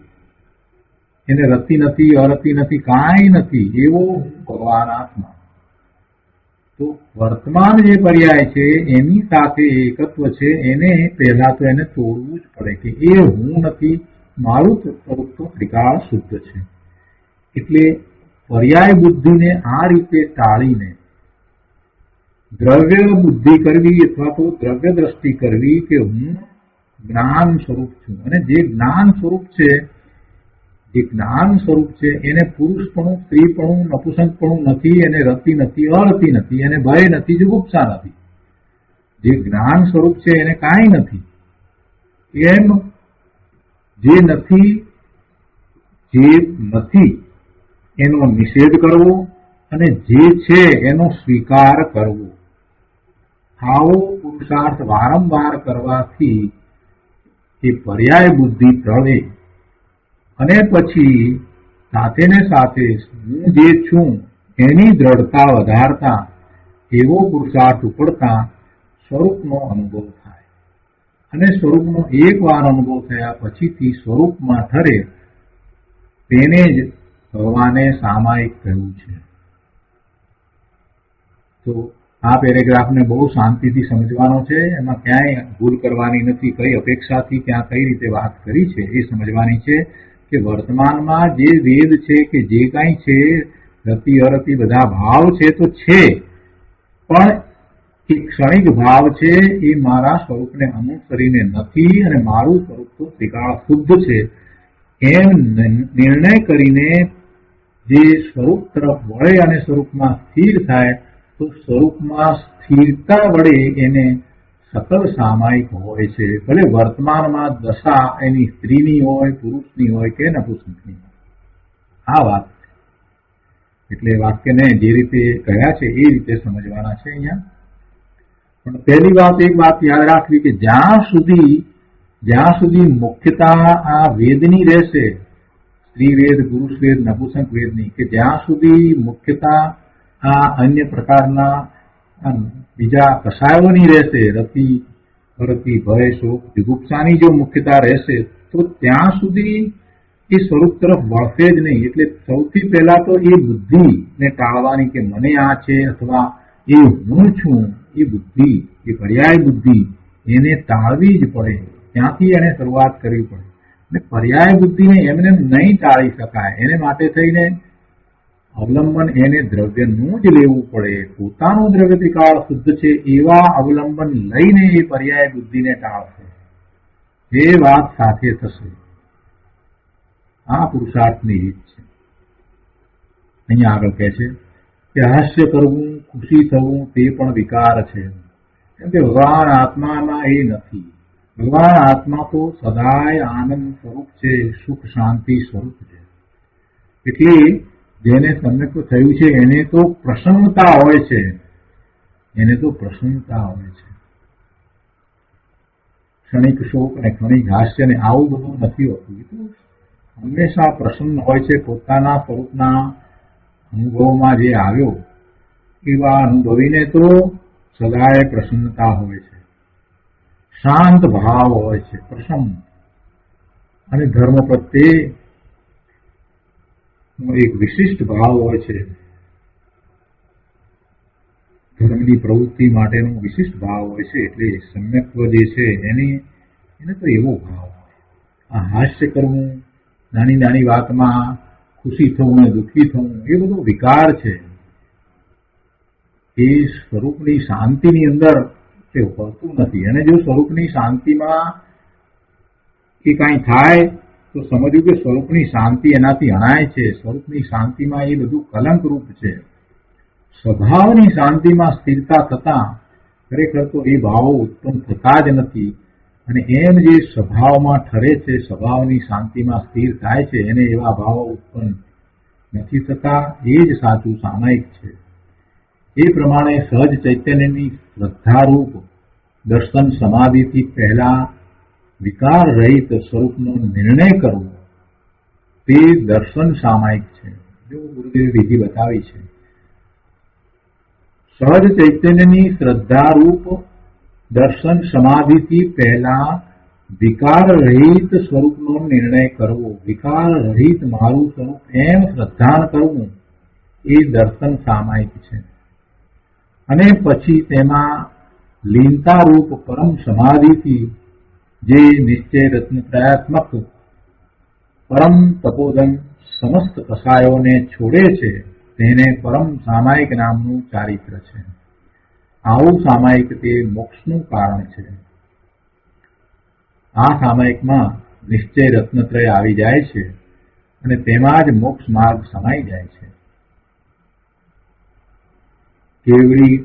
એને રતિ નથી, અરતિ નથી, કાંઈ નથી. એવો ભગવાન આત્મા. તો વર્તમાન જે પર્યાય છે એની સાથે એકત્વ છે, એને પહેલા તો એને તોડવું જ પડે કે એ હું નથી, મારું સ્વરૂપ તો ત્રિકાળ શુદ્ધ છે. એટલે પર્યાય બુદ્ધિને આ રીતે ટાળીને દ્રવ્ય બુદ્ધિ કરવી અથવા તો દ્રવ્ય દ્રષ્ટિ કરવી કે હું જ્ઞાન સ્વરૂપ છું અને જે જ્ઞાન સ્વરૂપ છે એને પુરુષપણું, સ્ત્રીપણું, નપુંસકપણું નથી, એને રતિ નથી, અરતિ નથી, એને ભય નથી, જુગુપ્સા નથી. જે જ્ઞાન સ્વરૂપ છે એને કાંઈ નથી. એમ જે નથી એનો નિષેધ કરવો અને જે છે એનો સ્વીકાર કરવો. આવો પુરુષાર્થ વારંવાર કરવાથી એ પર્યાય બુદ્ધિ ટળે અને પછી સાથે ને સાથે હું જે છું એની દ્રઢતા વધારતા એવો પુરુષાર્થ ઉપડતા સ્વરૂપનો અનુભવ થાય. અને સ્વરૂપનો એકવાર અનુભવ થયા પછીથી સ્વરૂપમાં ઠરે તેને જ ભગવાને સામાયિક કહ્યું છે. તો આ પેરેગ્રાફને બહુ શાંતિથી સમજવાનો છે, એમાં ક્યાંય ભૂલ કરવાની નથી. કઈ અપેક્ષાથી ત્યાં કઈ રીતે વાત કરી છે એ સમજવાની છે કે વર્તમાનમાં જે વેદ છે કે જે કાંઈ છે, રતિ અરતિ બધા ભાવ છે તો છે, પણ એ ક્ષણિક ભાવ છે, એ મારા સ્વરૂપને અનુસરીને નથી અને મારું સ્વરૂપ તો ત્રિકાળ શુદ્ધ છે એમ નિર્ણય કરીને જે સ્વરૂપ તરફ વળે અને સ્વરૂપમાં સ્થિર થાય તો સ્વરૂપમાં સ્થિરતા વડે એને સકલ સામાયિક હોય છે. ભલે વર્તમાનમાં દશા એની સ્ત્રીની હોય, પુરુષની હોય કે નપુંસકની હોય. આ વાત એટલે વાક્યને જે રીતે કહ્યા છે એ રીતે સમજવાના છે અહીંયા. પણ પહેલી વાત એક વાત યાદ રાખવી કે જ્યાં સુધી મુખ્યતા આ વેદની રહેશે, સ્ત્રી વેદ, પુરુષ વેદ, નપુંસક વેદની, કે જ્યાં સુધી મુખ્યતા આ અન્ય પ્રકારના બીજા કસાયોની રહેશે, રતિ ફરતી ભય શોક જુગુપ્સાની જો મુખ્યતા રહેશે તો ત્યાં સુધી એ સ્વરૂપ તરફ વળશે જ નહીં. એટલે સૌથી પહેલા તો એ બુદ્ધિને ટાળવાની કે મને આ છે અથવા એ હું છું, એ બુદ્ધિ, એ પર્યાય બુદ્ધિ એને ટાળવી જ પડે. ત્યાંથી એને શરૂઆત કરવી પડે. અને પર્યાય બુદ્ધિને એમને નહીં ટાળી શકાય. એને માટે થઈને અવલંબન એને દ્રવ્યનું જ લેવું પડે. પોતાનું દ્રવ્ય ત્રિકાળ શુદ્ધ છે એવા અવલંબન લઈને એ પર્યાય બુદ્ધિને ટાળશે. એ વાત સાથે થશે. આ પુરુષાર્થની રીત છે. અહીંયા આગળ કહે છે કે હાસ્ય કરવું, ખુશી થવું તે પણ વિકાર છે. કેમ કે ભગવાન આત્મામાં એ નથી. ભગવાન આત્મા તો સદાય આનંદ સ્વરૂપ છે, સુખ શાંતિ સ્વરૂપ છે. એટલે જેને સમ્યક થયું છે એને તો પ્રસન્નતા હોય છે. એને તો પ્રસન્નતા હોય છે. ક્ષણિક શોક અને ક્ષણિક હાસ્ય ને આવું બધું નથી હોતું. એ તો હંમેશા પ્રસન્ન હોય છે. પોતાના સ્વરૂપના અનુભવમાં જે આવ્યો એવા અનુભવીને તો સદાય પ્રસન્નતા હોય છે. શાંત ભાવ હોય છે, પ્રસન્ન. અને ધર્મ પ્રત્યે એક વિશિષ્ટ ભાવ હોય છે. ધર્મની પ્રવૃત્તિ માટેનો વિશિષ્ટ ભાવ હોય છે. એટલે સમ્યક્ત્વ જે છે એને તો એવો ભાવ હોય. આ હાસ્ય કરવું, નાની નાની વાતમાં ખુશી થવું અને દુઃખી થવું એ બધો વિકાર છે. એ સ્વરૂપની શાંતિની અંદર તે હોતું નથી. અને જો સ્વરૂપની શાંતિમાં એ કાંઈ થાય તો સમજવું કે સ્વરૂપની શાંતિ એનાથી અણાય છે. સ્વરૂપની શાંતિમાં એ બધું કલંકરૂપ છે. સ્વભાવની શાંતિમાં સ્થિરતા થતા ખરેખર તો એ ભાવો ઉત્પન્ન થતા જ નથી. અને એમ જે સ્વભાવમાં ઠરે છે, સ્વભાવની શાંતિમાં સ્થિર થાય છે, એને એવા ભાવો ઉત્પન્ન નથી થતા. એ જ સાચું સામાયિક છે. એ પ્રમાણે સહજ ચૈતન્યની શ્રદ્ધારૂપ દર્શન સમાધિથી પહેલા વિકાર રહિત સ્વરૂપનો નિર્ણય કરવો તે દર્શન સામાયિક છે. જો ગુરુદેવે વિધિ બતાવી છે. સહજ ચૈતન્યની શ્રદ્ધારૂપ દર્શન સમાધિથી પહેલા વિકાર રહિત સ્વરૂપનો નિર્ણય કરવો. વિકાર રહિત મારું સ્વરૂપ એમ શ્રદ્ધાન કરવું એ દર્શન સામાયિક છે. અને પછી તેમાં લીનતારૂપ પરમ સમાધિથી જે નિશ્ચય રત્નત્રયાત્મક પરમ તપોધન સમસ્ત કસાયોને છોડે છે તેને પરમ સામાયિક નામનું ચારિત્ર છે. આવું સામાયિક તે મોક્ષનું કારણ છે. આ સામાયિકમાં નિશ્ચય રત્નત્રય આવી જાય છે અને તેમાં જ મોક્ષ માર્ગ સમાઈ જાય છે. કેવડી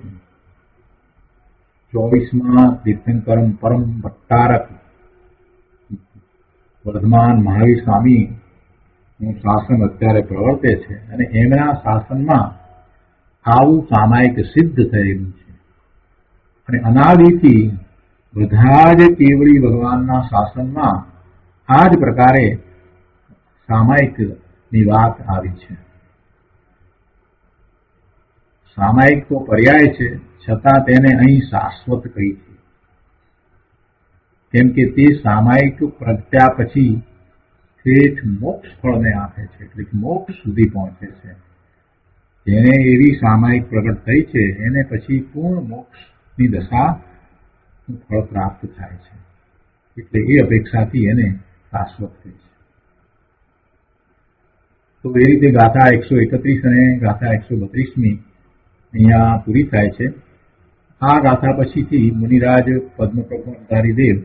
24માં તીર્થંકરમ પરમ ભટ્ટારક વર્ધમાન મહાવીર સ્વામી નું શાસન અત્યારે પ્રવર્તે છે. અને એમના શાસનમાં આવું સામાયિક સિદ્ધ થયેલું છે. અને અનાદિથી બધા જ કેવડી ભગવાનના શાસનમાં આ જ પ્રકારે સામાયિકની વાત આવી છે. સામાયિક તો પર્યાય છે, છતાં તેને અહીં શાશ્વત કહી છે. કેમ કે તે સામાયિક પ્રગટ્યા પછી ઠેઠ મોક્ષ ફળને આપે છે. એટલે કે મોક્ષ સુધી પહોંચે છે. જેને એવી સામાયિક પ્રગટ થઈ છે એને પછી પૂર્ણ મોક્ષની દશા ફળ પ્રાપ્ત થાય છે. એટલે એ અપેક્ષાથી એને શાશ્વત થઈ છે. તો એ રીતે ગાથા 131 અને ગાથા 132 અહીંયા પૂરી થાય છે. આ ગાથા પછીથી મુનિરાજ પદ્મપ્રધારી દેવ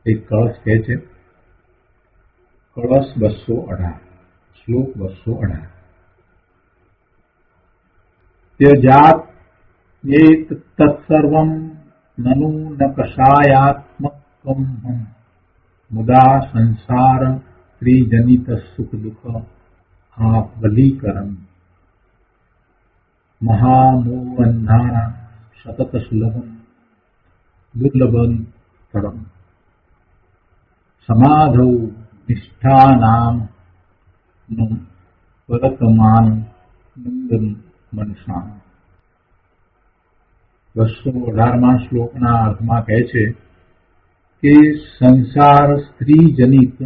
એક કળશ કહે છે. કળશ 218, શ્લોક 218. ત્યજાત એત તત્સર્વં નનુ ન કષાયાત્મકં મુદા સંસાર ત્રિજનિત સુખ દુઃખ આપલીકરમ મહામોહંધાના સતત સુલભમ દુર્લભમ તરમ સમાધૌ નિષ્ઠાનામ વર્તમાન મનસામ. 218મા શ્લોકના અર્થમાં કહે છે કે સંસાર સ્ત્રી જનિત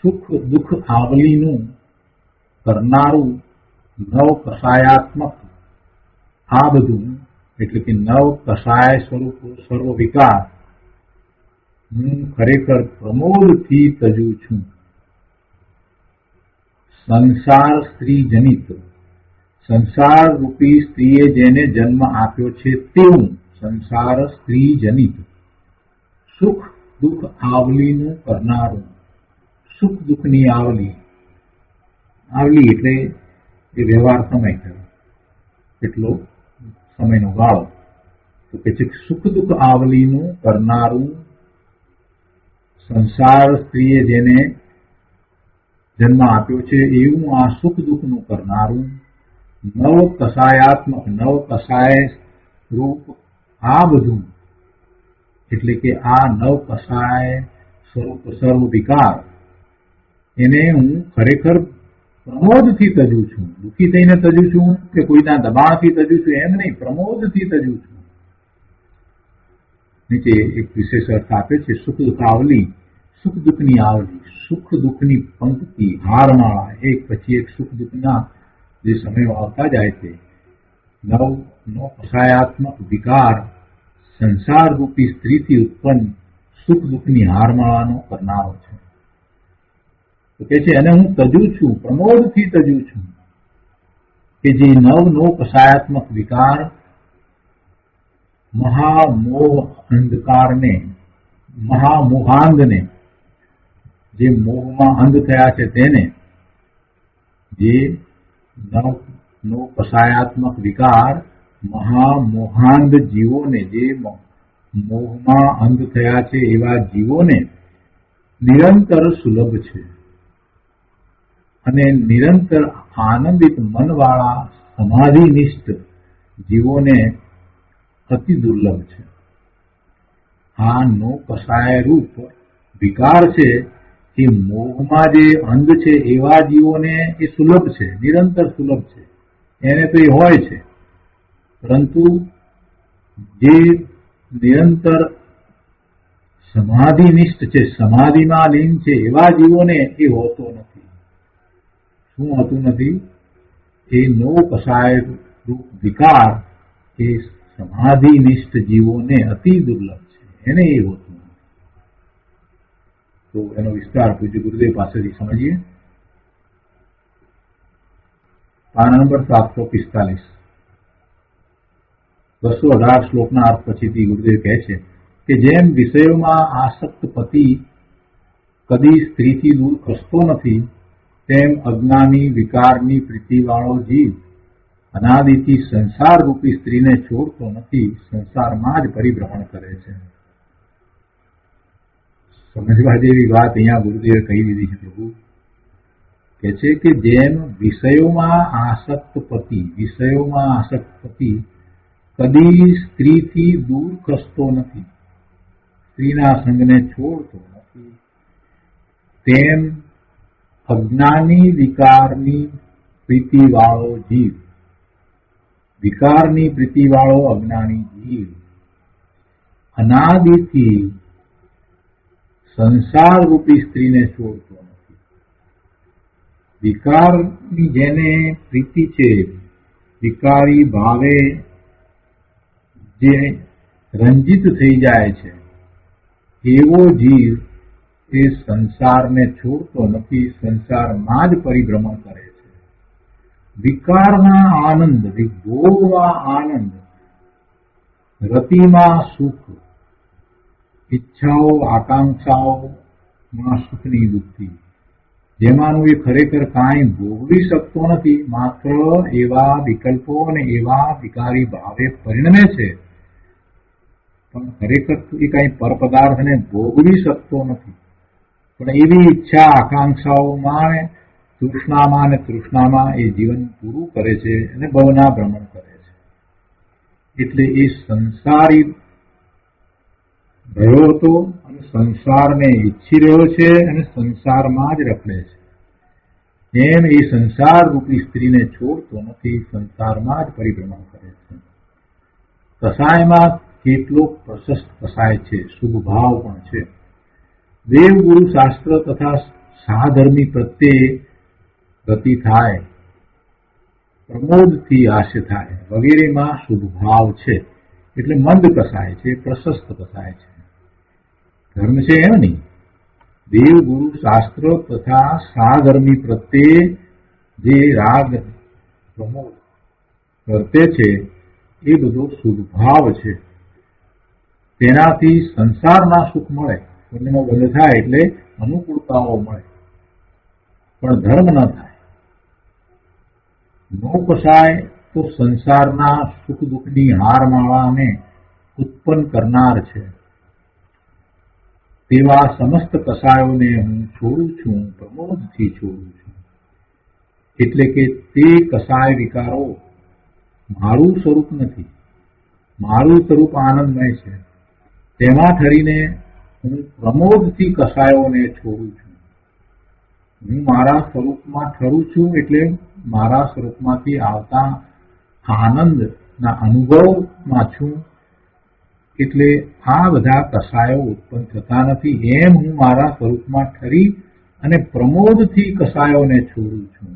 સુખ દુઃખ આવલીનું કરનારું નવ કષાયાત્મક આ બધું એટલે કે નવ કષાય સ્વરૂપ સર્વ વિકાર હું ખરેખર પ્રમોદથી તજું છું. સંસાર સ્ત્રી જનિત, સંસાર રૂપી સ્ત્રીએ જેને જન્મ આપ્યો છે તેવું સંસાર સ્ત્રી જનિત સુખ દુઃખ આવલીનું કરનારું. સુખ દુઃખની આવલી, આવલી એટલે એ વ્યવહાર સમય થયો એટલો સમયનો ગાળો. તો કે છે સુખ દુઃખ આવલીનું કરનારું સંસાર સ્ત્રીએ જેને જન્મ આપ્યો છે એવું આ સુખ દુઃખનું કરનારું નવ કષાયાત્મક, નવ કષાય રૂપ આ બધું એટલે કે આ નવ કષાય સ્વરૂપ સર્વ વિકાર એને હું ખરેખર પ્રમોદથી તજું છું. દુઃખી થઈને તજું છું કે કોઈના દબાણથી તજું છું એમ નહીં, પ્રમોદથી તજું છું. નીચે એક વિશેષ અર્થ આપે છે સુખ દુઃખ આવલી, સુખ દુઃખની આવલી, સુખ દુઃખની પંક્તિ, હારમાળા, એક પછી એક સુખ દુઃખના જે સમયો આવતા જાય છે. નવ કષાયાત્મક વિકાર સંસાર રૂપી સ્ત્રીથી ઉત્પન્ન સુખ દુઃખની હારમાળાનો કરનારો છે. તો કે છે અને હું તજું છું, પ્રમોદથી તજું છું કે જે નવ કષાયાત્મક વિકાર મહામોહ અંધકારને, મહામોહાંધને, જે મોહમાં અંધ થયા છે તેને, જે નવ કષાયાત્મક વિકાર મહામોહાંધ જીવોને, જે મોહમાં અંધ થયા છે એવા જીવોને નિરંતર સુલભ છે અને નિરંતર આનંદિત મનવાળા સમાધિનિષ્ઠ જીવોને અતિ દુર્લભ છે. આ નો કષાય રૂપ વિકાર છે એ મોહમાં જે અંધ છે એવા જીવોને એ સુલભ છે, નિરંતર સુલભ છે, એને તો એ હોય છે. પરંતુ જે નિરંતર સમાધિનિષ્ઠ છે, સમાધિમાં લીન છે એવા જીવોને એ હોતો નથી. શું હોતું નથી? એ નો કષાય રૂપ વિકાર એ સમાધિનિષ્ઠ જીવોને અતિ દુર્લભ છે, એને એ હોતું નથી. તો એનો વિસ્તાર પૂજ્ય ગુરુદેવ પાસેથી સમજીએ. પાના નંબર 745, 218 શ્લોકના અર્થ પછીથી ગુરુદેવ કહે છે કે જેમ વિષયોમાં આસક્ત પતિ કદી સ્ત્રીથી દૂર ખસતો નથી, તેમ અજ્ઞાની વિકારની પ્રીતિવાળો જીવ અનાદિથી સંસાર રૂપી સ્ત્રીને છોડતો નથી, સંસારમાં જ પરિભ્રમણ કરે છે. સમજવા જેવી વાત અહીંયા ગુરુદેવે કહી દીધી છે. પ્રભુ કે છે કે જેમ વિષયોમાં આસક્ત પતિ, વિષયોમાં આસક્ત પતિ કદી સ્ત્રીથી દૂર ખસતો નથી, સ્ત્રીના સંગને છોડતો નથી, તેમ અજ્ઞાની વિકારની પ્રીતિવાળો જીવ, વિકારની પ્રીતિવાળો અજ્ઞાની જીવ અનાદિથી સંસાર રૂપી સ્ત્રીને છોડતો નથી. વિકારની જેને પ્રીતિ છે, વિકારી ભાવે જે રંજિત થઈ જાય છે એવો જીવ એ સંસારને છોડતો નથી, સંસારમાં જ પરિભ્રમણ કરે છે. વિકારમાં આનંદ, ભોગમાં આનંદ, રતિમાં સુખ, ઈચ્છાઓ આકાંક્ષાઓમાં સુખની બુદ્ધિ, જેમાંનું એ ખરેખર કાંઈ ભોગવી શકતો નથી, માત્ર એવા વિકલ્પો અને એવા વિકારી ભાવે પરિણમે છે, પણ ખરેખર એ કાંઈ પરપદાર્થને ભોગવી શકતો નથી. પણ એવી ઈચ્છા આકાંક્ષાઓમાં, તૃષ્ણામાં અને તૃષ્ણામાં એ જીવન પૂરું કરે છે અને ભવના ભ્રમણ કરે છે. એટલે એ સંસારી રહ્યો હતો અને સંસારને ઈચ્છી રહ્યો છે અને સંસારમાં જ રખડે છે. એમ એ સંસાર રૂપી સ્ત્રીને છોડતો નથી, સંસારમાં જ પરિભ્રમણ કરે છે. કસાયમાં કેટલોક પ્રશસ્ત કસાય છે, શુભ ભાવ પણ છે. દેવગુરુ શાસ્ત્ર તથા સાધર્મી પ્રત્યે ગતિ થાય, પ્રમોદથી હાસ્ય થાય વગેરેમાં શુભ ભાવ છે. એટલે મંદ કસાય છે, પ્રશસ્ત કસાય છે. ધર્મ છે એમ નહીં. દેવગુરુ શાસ્ત્ર તથા સાધર્મી પ્રત્યે જે રાગ પ્રમોદ વર્તે છે એ બધો શુભ ભાવ છે. તેનાથી સંસારના સુખ મળે, પુણ્યનો બંધ થાય એટલે અનુકૂળતાઓ મળે, પણ ધર્મ ન થાય. નો કસાય તો સંસારના સુખ દુઃખની હારમાળાને ઉત્પન્ન કરનાર છે. તેવા સમસ્ત કસાયોને હું છોડું છું, પ્રમોદથી છોડું છું. એટલે કે તે કસાય વિકારો મારું સ્વરૂપ નથી. મારું સ્વરૂપ આનંદમય છે. તેમાં ઠરીને હું પ્રમોદથી કસાયોને છોડું છું. હું મારા સ્વરૂપમાં ઠરું છું, એટલે મારા સ્વરૂપમાંથી આવતા આનંદના અનુભવમાં છું. એટલે આ બધા કસાયો ઉત્પન્ન થતા નથી. એમ હું મારા સ્વરૂપમાં ઠરી અને પ્રમોદથી કસાયોને છોડું છું.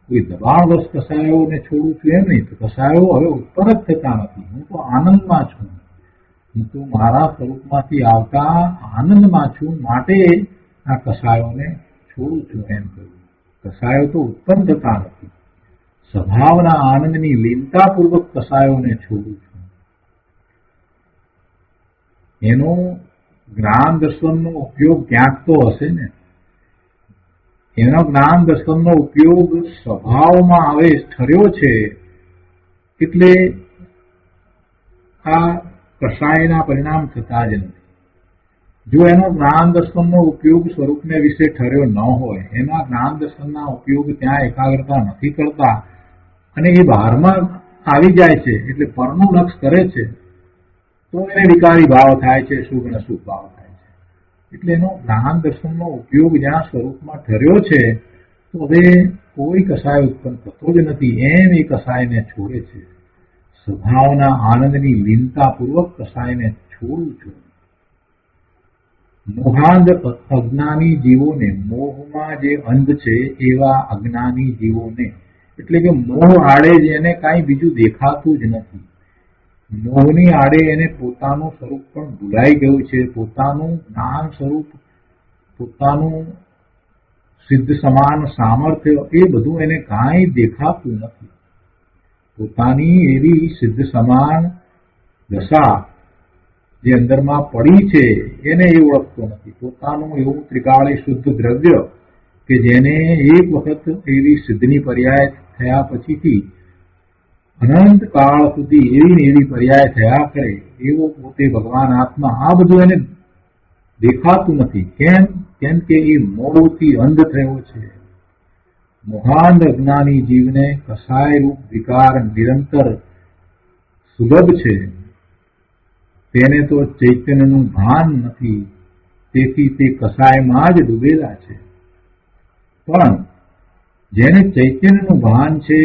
કોઈ દબાણવશ કસાયોને છોડું છું એમ નહીં. તો કસાયો હવે ઉત્પન્ન જ થતા નથી. હું તો આનંદમાં છું. હું તો મારા સ્વરૂપમાંથી આવતા આનંદમાં છું, માટે આ કસાયોને છોડું છું એમ કહ્યું. કસાયો તો ઉત્પન્ન થતા નથી. સ્વભાવના આનંદની લીનતાપૂર્વક કસાયોને છોડું છું. એનો જ્ઞાન દર્શનનો ઉપયોગ ક્યાંક તો હશે ને. એનો જ્ઞાન દર્શનનો ઉપયોગ સ્વભાવમાં હવે ઠર્યો છે, એટલે આ કસાયના પરિણામ થતા જ નથી. જો એનો જ્ઞાન દર્શનનો ઉપયોગ સ્વરૂપને વિશે ઠર્યો ન હોય, એના જ્ઞાન દર્શનના ઉપયોગ ત્યાં એકાગ્રતા નથી કરતા અને એ બહારમાં આવી જાય છે, એટલે પરનું લક્ષ કરે છે, તો એને વિકારી ભાવ થાય છે, શુભ અને શુભ ભાવ થાય છે. એટલે એનો જ્ઞાન દર્શનનો ઉપયોગ જ્યાં સ્વરૂપમાં ઠર્યો છે, તો હવે કોઈ કસાય ઉત્પન્ન થતો જ નથી. એમ એ કસાયને છોડે છે. સ્વભાવના આનંદની લીનતાપૂર્વક કસાયને છોડું છું. મોહાંધ અજ્ઞાની જીવોને, મોહમાં જે અંધ છે એવા અજ્ઞાની જીવોને, એટલે કે મોહ આડે જેને કાંઈ બીજું દેખાતું જ નથી. મોહની આડે એને પોતાનું સ્વરૂપ પણ ભૂલાઈ ગયું છે. પોતાનું જ્ઞાન સ્વરૂપ, પોતાનું સિદ્ધ સમાન સામર્થ્ય, એ બધું એને કાંઈ દેખાતું નથી. પોતાની એવી સિદ્ધ સમાન દશા જે અંદરમાં પડી છે એને એ ઓળખતો નથી. પોતાનું એવું ત્રિકાળી શુદ્ધ દ્રવ્ય કે જેને એક વખત એવી સિદ્ધની પર્યાય થયા પછીથી અનંત કાળ સુધી એવી ને એવી પર્યાય થયા કરે, એવો પોતે ભગવાન આત્મા, આ બધું એને દેખાતું નથી. કેમ કે એ મોહથી અંધ થયો છે. મોહાંધ અજ્ઞાની જીવને કસાય રૂપ વિકાર નિરંતર સુલભ છે. તેને તો ચૈતન્યનું ભાન નથી, તેથી તે કસાયમાં જ ડૂબેલા છે. પણ જેને ચૈતન્યનું ભાન છે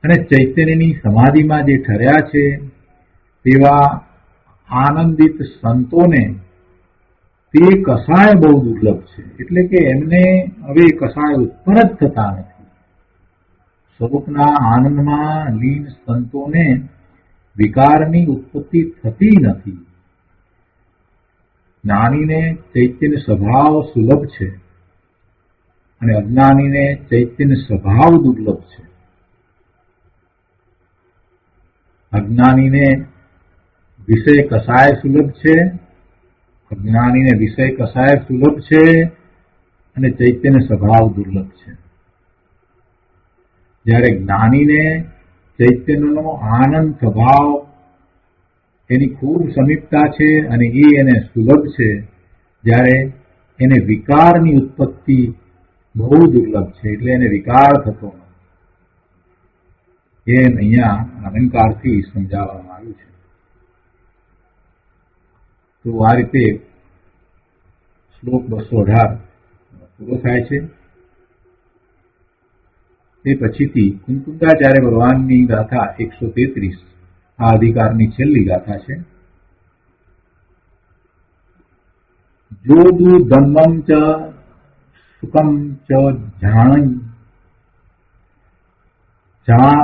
અને ચૈતન્યની સમાધિમાં જે ઠર્યા છે, તેવા આનંદિત સંતોને તે કસાય બહુ દુર્લભ છે. એટલે કે એમને હવે કસાય ઉત્પન્ન જ થતા નથી. સ્વરૂપના આનંદમાં લીન સંતોને વિકારની ઉત્પત્તિ થતી નથી. જ્ઞાનીને ચૈતન્ય સ્વભાવ સુલભ છે અને અજ્ઞાનીને ચૈતન્ય સ્વભાવ દુર્લભ છે. અજ્ઞાનીને વિષય કસાય સુલભ છે, અજ્ઞાનીને વિષય કસાય સુલભ છે અને ચૈતન્ય સ્વભાવ દુર્લભ છે. જ્યારે જ્ઞાનીને ચૈતન્યનો આનંદ સ્વભાવ એની ખૂબ સમીપતા છે અને એ એને સુલભ છે, જ્યારે એને વિકારની ઉત્પત્તિ બહુ દુર્લભ છે, એટલે એને વિકાર થતો નથી. એમ અહીંયા અલંકારથી સમજાવવામાં આવ્યું છે. તો આ રીતે શ્લોક 218 પૂરો થાય છે. તે પછીથી કુંકુંદાચાર્ય ભગવાનની ગાથા 133 આ અધિકારની છેલ્લી ગાથા છે. જોદુ ધમ્મમ ચ સુખમ ચ જાણઈ જા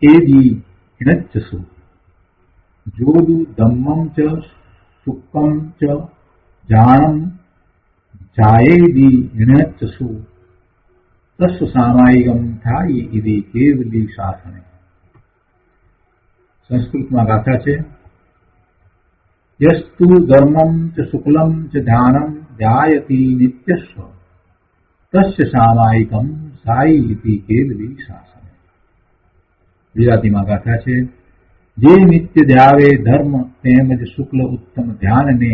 એદી હિણચ્ચસુ. જોદુ ધમ્મમ ચ સુખમ ચ જાણમ જાયેદી હિણચ્ચસુ તસ્વ સામાયિકમ થાય ઇતિ કેવલી શાસને. સંસ્કૃતમાં ગાથા છે. યસ્તુ ધર્મમ ચ શુક્લમ ચ ધ્યાનમ ધ્યાયતિ નિત્યસ્વ તસ્ય સામાયિકમ સાઈ ઇતિ કેવલી શાસને. ગુજરાતીમાં ગાથા છે. જે નિત્ય ધ્યાવે ધર્મ તેમજ શુક્લ ઉત્તમ ધ્યાનને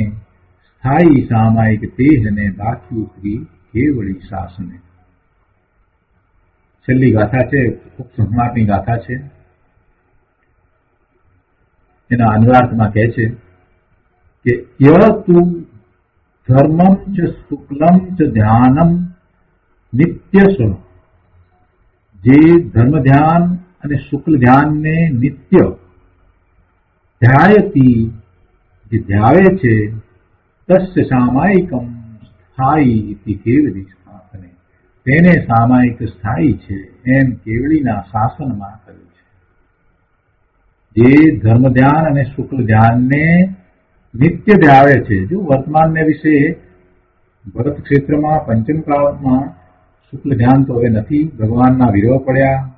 સ્થાયી સામાયિક તેજને દાખ્યું શ્રી કેવળી શાસને. છેલ્લી ગાથા છે, ઉપસંહારની ગાથા છે. એના અન્વયાર્થમાં કહે છે કે ય તું ધર્મમ ચ શુક્લમ ચ ધ્યાનમ નિત્યસ્વ. જે ધર્મ ધ્યાન અને શુક્લ ધ્યાનને નિત્ય ધ્યાયતી, જે ધ્યાવે છે, તસ્ય સામાયિકમ સ્થાયી ઇતિ કેવલી શાસને. તેને સામાયિક સ્થાયી છે એમ કેવળીના શાસનમાં કહ્યું છે. જે ધર્મ ધ્યાન અને શુક્લ ધ્યાનને નિત્ય ધ્યાવે છે. જો વર્તમાનને વિશે ભરત ક્ષેત્રમાં પંચમકાળમાં શુક્લ ધ્યાન તો હવે નથી, ભગવાનના વિરહ પડ્યા,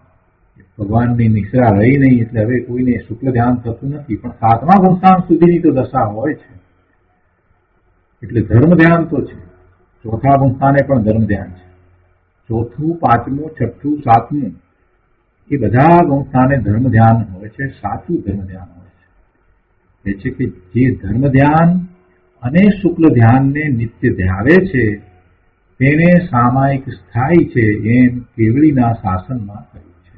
ભગવાનની નિશ્રા રહી નહીં, એટલે હવે કોઈને શુક્લ ધ્યાન થતું નથી. પણ 7મા વંશાંત સુધીની તો દશા હોય છે. એટલે ધર્મ ધ્યાન તો છે. 4થા વંશાને પણ ધર્મ ધ્યાન છે. 4થું, 5મું, 6થું, 7મું એ બધા વંશાને ધર્મ ધ્યાન હોય છે. સાચું ધર્મ ધ્યાન હોય છે. એ છે કે જે ધર્મ ધ્યાન અને શુક્લ ધ્યાનને નિત્ય ધ્યાવે છે તેને સામાયિક સ્થાયી છે એમ કેવળીના શાસનમાં કહ્યું છે.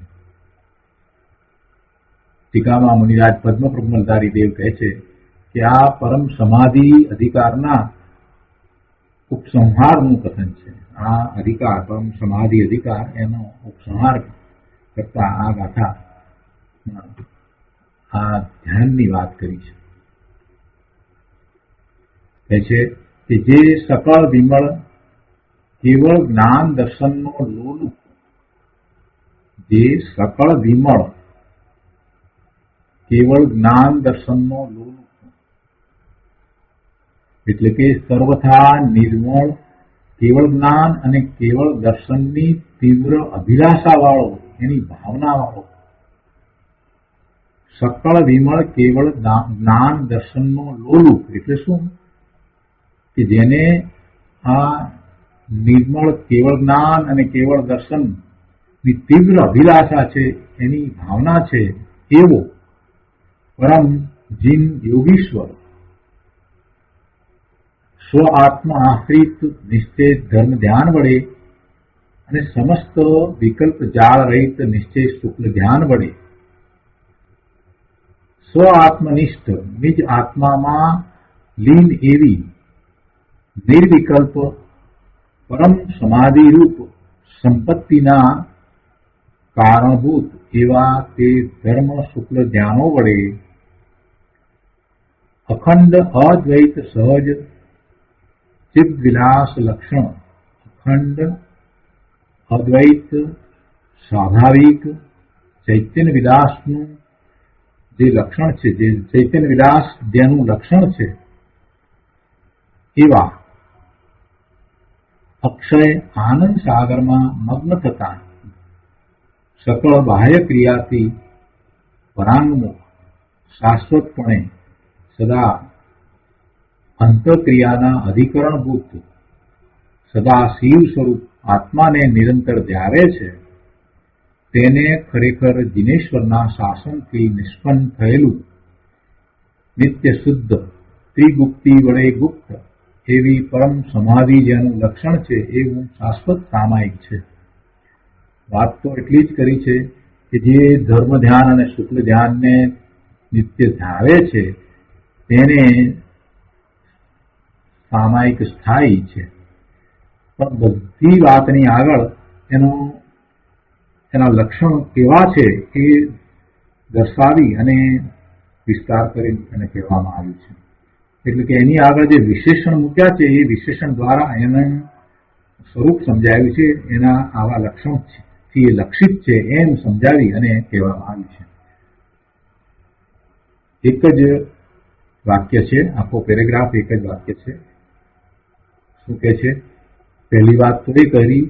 ટીકામાં મુનિરાજ પદ્મપ્રમલધારી દેવ કહે છે કે આ પરમ સમાધિ અધિકારના ઉપસંહારનું કથન છે. આ અધિકાર, પરમ સમાધિ અધિકાર, એનો ઉપસંહાર કરતા આ ગાથા આ ધ્યાનની વાત કરી છે. કહે છે કે જે સકળ વિમળ કેવળ જ્ઞાન દર્શનનો લોલુપ, જે સકળ વિમળ કેવળ જ્ઞાન દર્શનનો લોલુપ એટલે કે સર્વથા નિર્મળ કેવળ જ્ઞાન અને કેવળ દર્શનની તીવ્ર અભિલાષા વાળો, એની ભાવના વાળો, સકળ વિમળ કેવળ જ્ઞાન દર્શનનો લોલુપ એટલે શું? કે જેને આ નિર્મળ કેવળ જ્ઞાન અને કેવળ દર્શનની તીવ્ર અભિલાષા છે, એની ભાવના છે, એવો પરમ જીન યોગીશ્વર સ્વ આત્મા આશ્રિત નિશ્ચય ધર્મ ધ્યાન વડે અને સમસ્ત વિકલ્પ જાળ રહિત નિશ્ચય શુક્લ ધ્યાન વડે સ્વ આત્મનિષ્ઠ નિજ આત્મામાં લીન એવી નિર્વિકલ્પ પરમ સમાધિરૂપ સંપત્તિના કારણભૂત એવા તે ધર્મ શુક્લ ધ્યાનો વડે અખંડ અદ્વૈત સહજ ચિદ્વિલાસ લક્ષણ, અખંડ અદ્વૈત સ્વાભાવિક ચૈતન્ય વિલાસનું જે લક્ષણ છે, જે ચૈતન્ય વિલાસ જેનું લક્ષણ છે, એવા અક્ષય આનંદ સાગરમાં મગ્ન થતા સકળ બાહ્ય ક્રિયાથી પરાંગમુખ શાશ્વતપણે સદા અંતક્રિયાના અધિકરણભૂત સદા શિવ સ્વરૂપ આત્માને નિરંતર ધ્યાવે છે, તેને ખરેખર જીનેશ્વરના શાસનથી નિષ્પન્ન થયેલું નિત્ય શુદ્ધ ત્રિગુપ્તિ વડે ગુપ્ત એવી પરમ સમાધિ જેનું લક્ષણ છે, એવું શાશ્વત સામાયિક છે. વાત તો એટલી જ કરી છે કે જે ધર્મ ધ્યાન અને શુક્લ ધ્યાનને નિત્ય ધારે છે તેને સામાયિક સ્થાયી છે. પણ બધી વાતની આગળ એના લક્ષણ કેવા છે એ દર્શાવી અને વિસ્તાર કરીને એને કહેવામાં આવ્યું છે. એટલે કે એની આગળ જે વિશેષણ મૂક્યા છે એ વિશેષણ દ્વારા એનું સ્વરૂપ સમજાવ્યું છે, એના આવા લક્ષણથી એ લક્ષિત છે એમ સમજાવી અને કહેવામાં આવ્યું છે. એક જ વાક્ય છે, આખો પેરેગ્રાફ એક જ વાક્ય છે. શું કે છે? પહેલી વાત તો એ કરી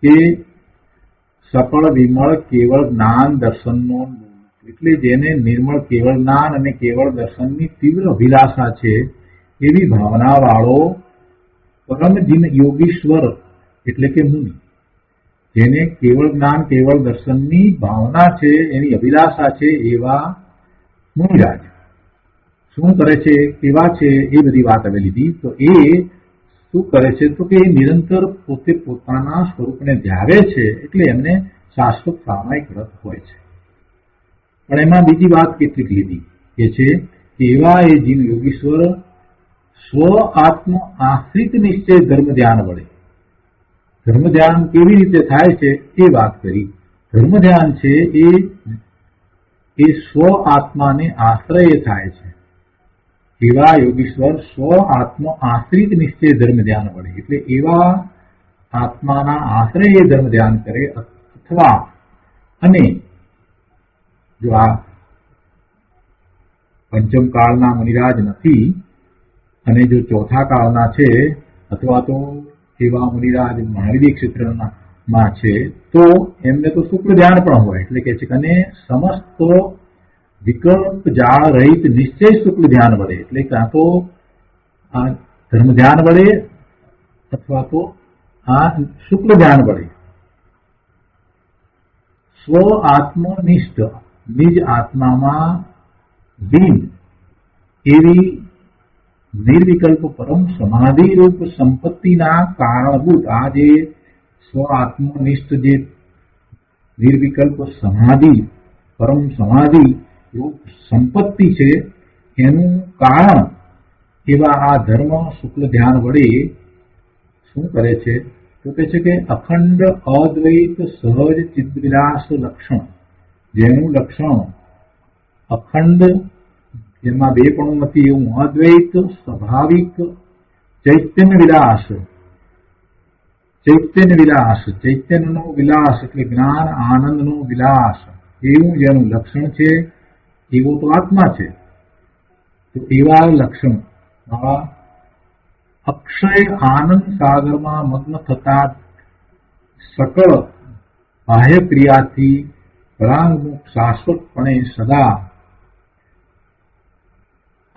કે સકળ વિમળ કેવળ જ્ઞાન દર્શનનો, એટલે જેને નિર્મળ કેવળ જ્ઞાન અને કેવળ દર્શનની તીવ્ર અભિલાષા છે એવી ભાવના વાળો પરમ જીન યોગીશ્વર એટલે કે મુનિ, જેને કેવળ જ્ઞાન કેવળ દર્શનની ભાવના છે, એની અભિલાષા છે, એવા મુનિરાજ શું કરે છે, કેવા છે, એ બધી વાત હવે લીધી. તો એ શું કરે છે? તો કે એ નિરંતર પોતે પોતાના સ્વરૂપને ધ્યાવે છે, એટલે એમને શાશ્વત સામાયિક રસ હોય છે. પણ એમાં બીજી વાત કેટલીક લીધી કે છે કે એવા એ જીન યોગીશ્વર સ્વ આત્મ આશ્રિત નિશ્ચય ધર્મ ધ્યાન વડે, ધર્મ ધ્યાન કેવી રીતે થાય છે એ વાત કરી. ધર્મ ધ્યાન છે એ સ્વ આત્માને આશ્રય થાય છે. એવા યોગીશ્વર સ્વ આત્મ આશ્રિત નિશ્ચય ધર્મ ધ્યાન વડે, એટલે એવા આત્માના આશ્રય ધર્મ ધ્યાન કરે, અથવા અને જો આ પંચમ કાળના મુનિરાજ નથી અને જો ચોથા કાળના છે, અથવા તો એવા મુનિરાજ મહાવિદ્ય ક્ષેત્રમાં છે, તો એમને તો શુક્લ ધ્યાન પણ હોય. એટલે કે છે કે અને સમસ્ત વિકલ્પ જાળ રહિત નિશ્ચય શુક્લ ધ્યાન વડે, એટલે કાં તો આ ધર્મ ધ્યાન વડે અથવા તો આ શુક્લ ધ્યાન વડે સ્વ આત્મનિષ્ઠ નિજ આત્મામાં લીન એવી નિર્વિકલ્પ પરમ સમાધિ રૂપ સંપત્તિના કારણભૂત આ જે સ્વ આત્મનિષ્ઠ જે નિર્વિકલ્પ સમાધિ પરમ સમાધિ રૂપ સંપત્તિ છે, એનું કારણ એવા આ ધર્મ શુક્લ ધ્યાન વડે શું કરે છે? તો કહે છે કે અખંડ અદ્વૈત સહજ ચિદ્વિલાસ લક્ષણ, જેનું લક્ષણ અખંડ, જેમાં બે પણ નથી એવું અદ્વૈત સ્વાભાવિક ચૈતન્ય વિલાસ, ચૈતન્યનો વિલાસ એટલે જ્ઞાન આનંદનો વિલાસ, એવું જેનું લક્ષણ છે એવો તો આત્મા છે. તો એવા લક્ષણ અક્ષય આનંદ સાગરમાં મગ્ન થતા સકળ બાહ્ય ક્રિયાથી પરાંગમુખ શાશ્વતપણે સદા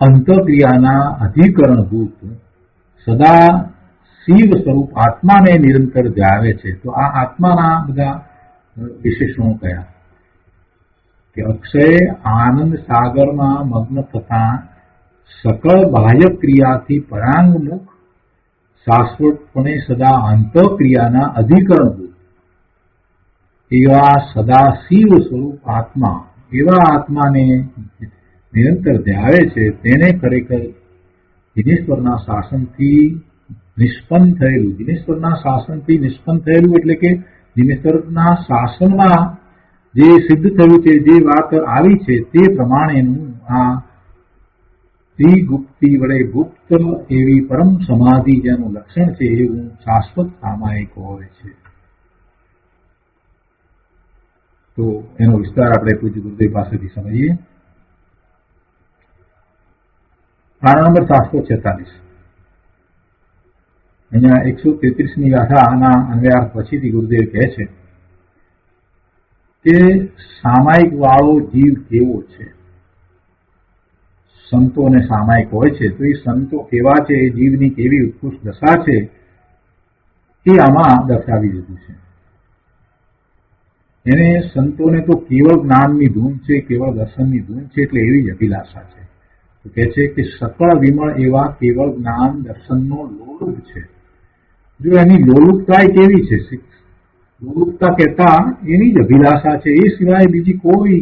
અંતક્રિયાના અધિકરણભૂત સદા શિવ સ્વરૂપ આત્માને નિરંતર ધ્યાવે છે. તો આ આત્માના બધા વિશેષણો કયા કે અક્ષય આનંદ સાગરમાં મગ્ન થતા સકળ બાહ્ય ક્રિયાથી પરાંગમુખ શાશ્વતપણે સદા અંતક્રિયાના અધિકરણભૂત એવા સદા શિવ સ્વરૂપ આત્મા, એવા આત્માને નિરંતર ધ્યાવે છે, તેને ખરેખર દિનેશ્વરના શાસનથી નિષ્પન્ન થયેલું, દિનેશ્વરના શાસનથી નિષ્પન્ન થયેલું એટલે કે દિનેશ્વરના શાસનમાં જે સિદ્ધ થયું છે, જે વાત આવી છે તે પ્રમાણેનું આ ત્રિગુપ્તિ વડે ગુપ્ત એવી પરમ સમાધિ જેનું લક્ષણ છે એવું શાશ્વત સામાયિક હોય છે. તો એનો વિસ્તાર આપણે પૂજ્ય ગુરુદેવ પાસેથી સમજીએ. પાના નંબર 746. અહીંયા 133ની ગાથાના અન્વયાર્થ પછીથી ગુરુદેવ કહે છે કે સામાયિક વાળો જીવ કેવો છે. સંતો અને સામાયિક હોય છે, તો એ સંતો કેવા છે, એ જીવની કેવી ઉત્કૃષ્ટ દશા છે એ આમાં દર્શાવી દીધું છે. એને સંતોને તો કેવળ જ્ઞાનની ધૂન છે, કેવળ દર્શનની ધૂન છે, એટલે એવી જ અભિલાષા છે. તો કહે છે કે સકળ વિમળ એવા કેવળ જ્ઞાન દર્શનનો લોલુપ છે. જો એની લોલુપતા કેવી છે, લોલુપતા કહેતા એની જ અભિલાષા છે, એ સિવાય બીજી કોઈ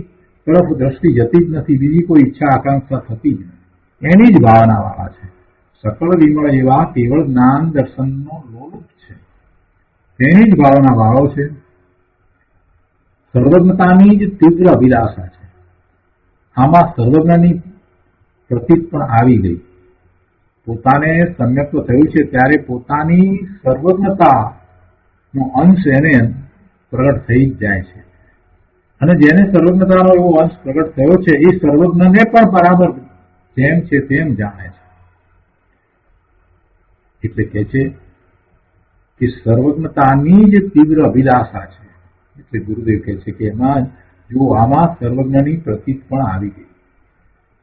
તરફ દ્રષ્ટિ જતી જ નથી, બીજી કોઈ ઈચ્છા આકાંક્ષા થતી જ નથી, એની જ ભાવના વાળા છે. સકળ વિમળ એવા કેવળ જ્ઞાન દર્શનનો લોલુપ છે, તેની જ ભાવના વાળો છે. સર્વજ્ઞતાની જ તીવ્ર અભિલાષા છે. આમાં સર્વજ્ઞની પ્રતીત પણ આવી ગઈ. પોતાને સમ્યક્ત્વ થયું છે ત્યારે પોતાની સર્વજ્ઞતાનો અંશ એને પ્રગટ થઈ જ જાય છે. અને જેને સર્વજ્ઞતાનો એવો અંશ પ્રગટ થયો છે એ સર્વજ્ઞને પણ બરાબર જેમ છે તેમ જાણે છે. એટલે કે છે કે સર્વજ્ઞતાની જ તીવ્ર અભિલાષા છે. એટલે ગુરુદેવ કહે છે કે એમાં જો આમાં સર્વજ્ઞની પ્રતીત પણ આવી ગઈ.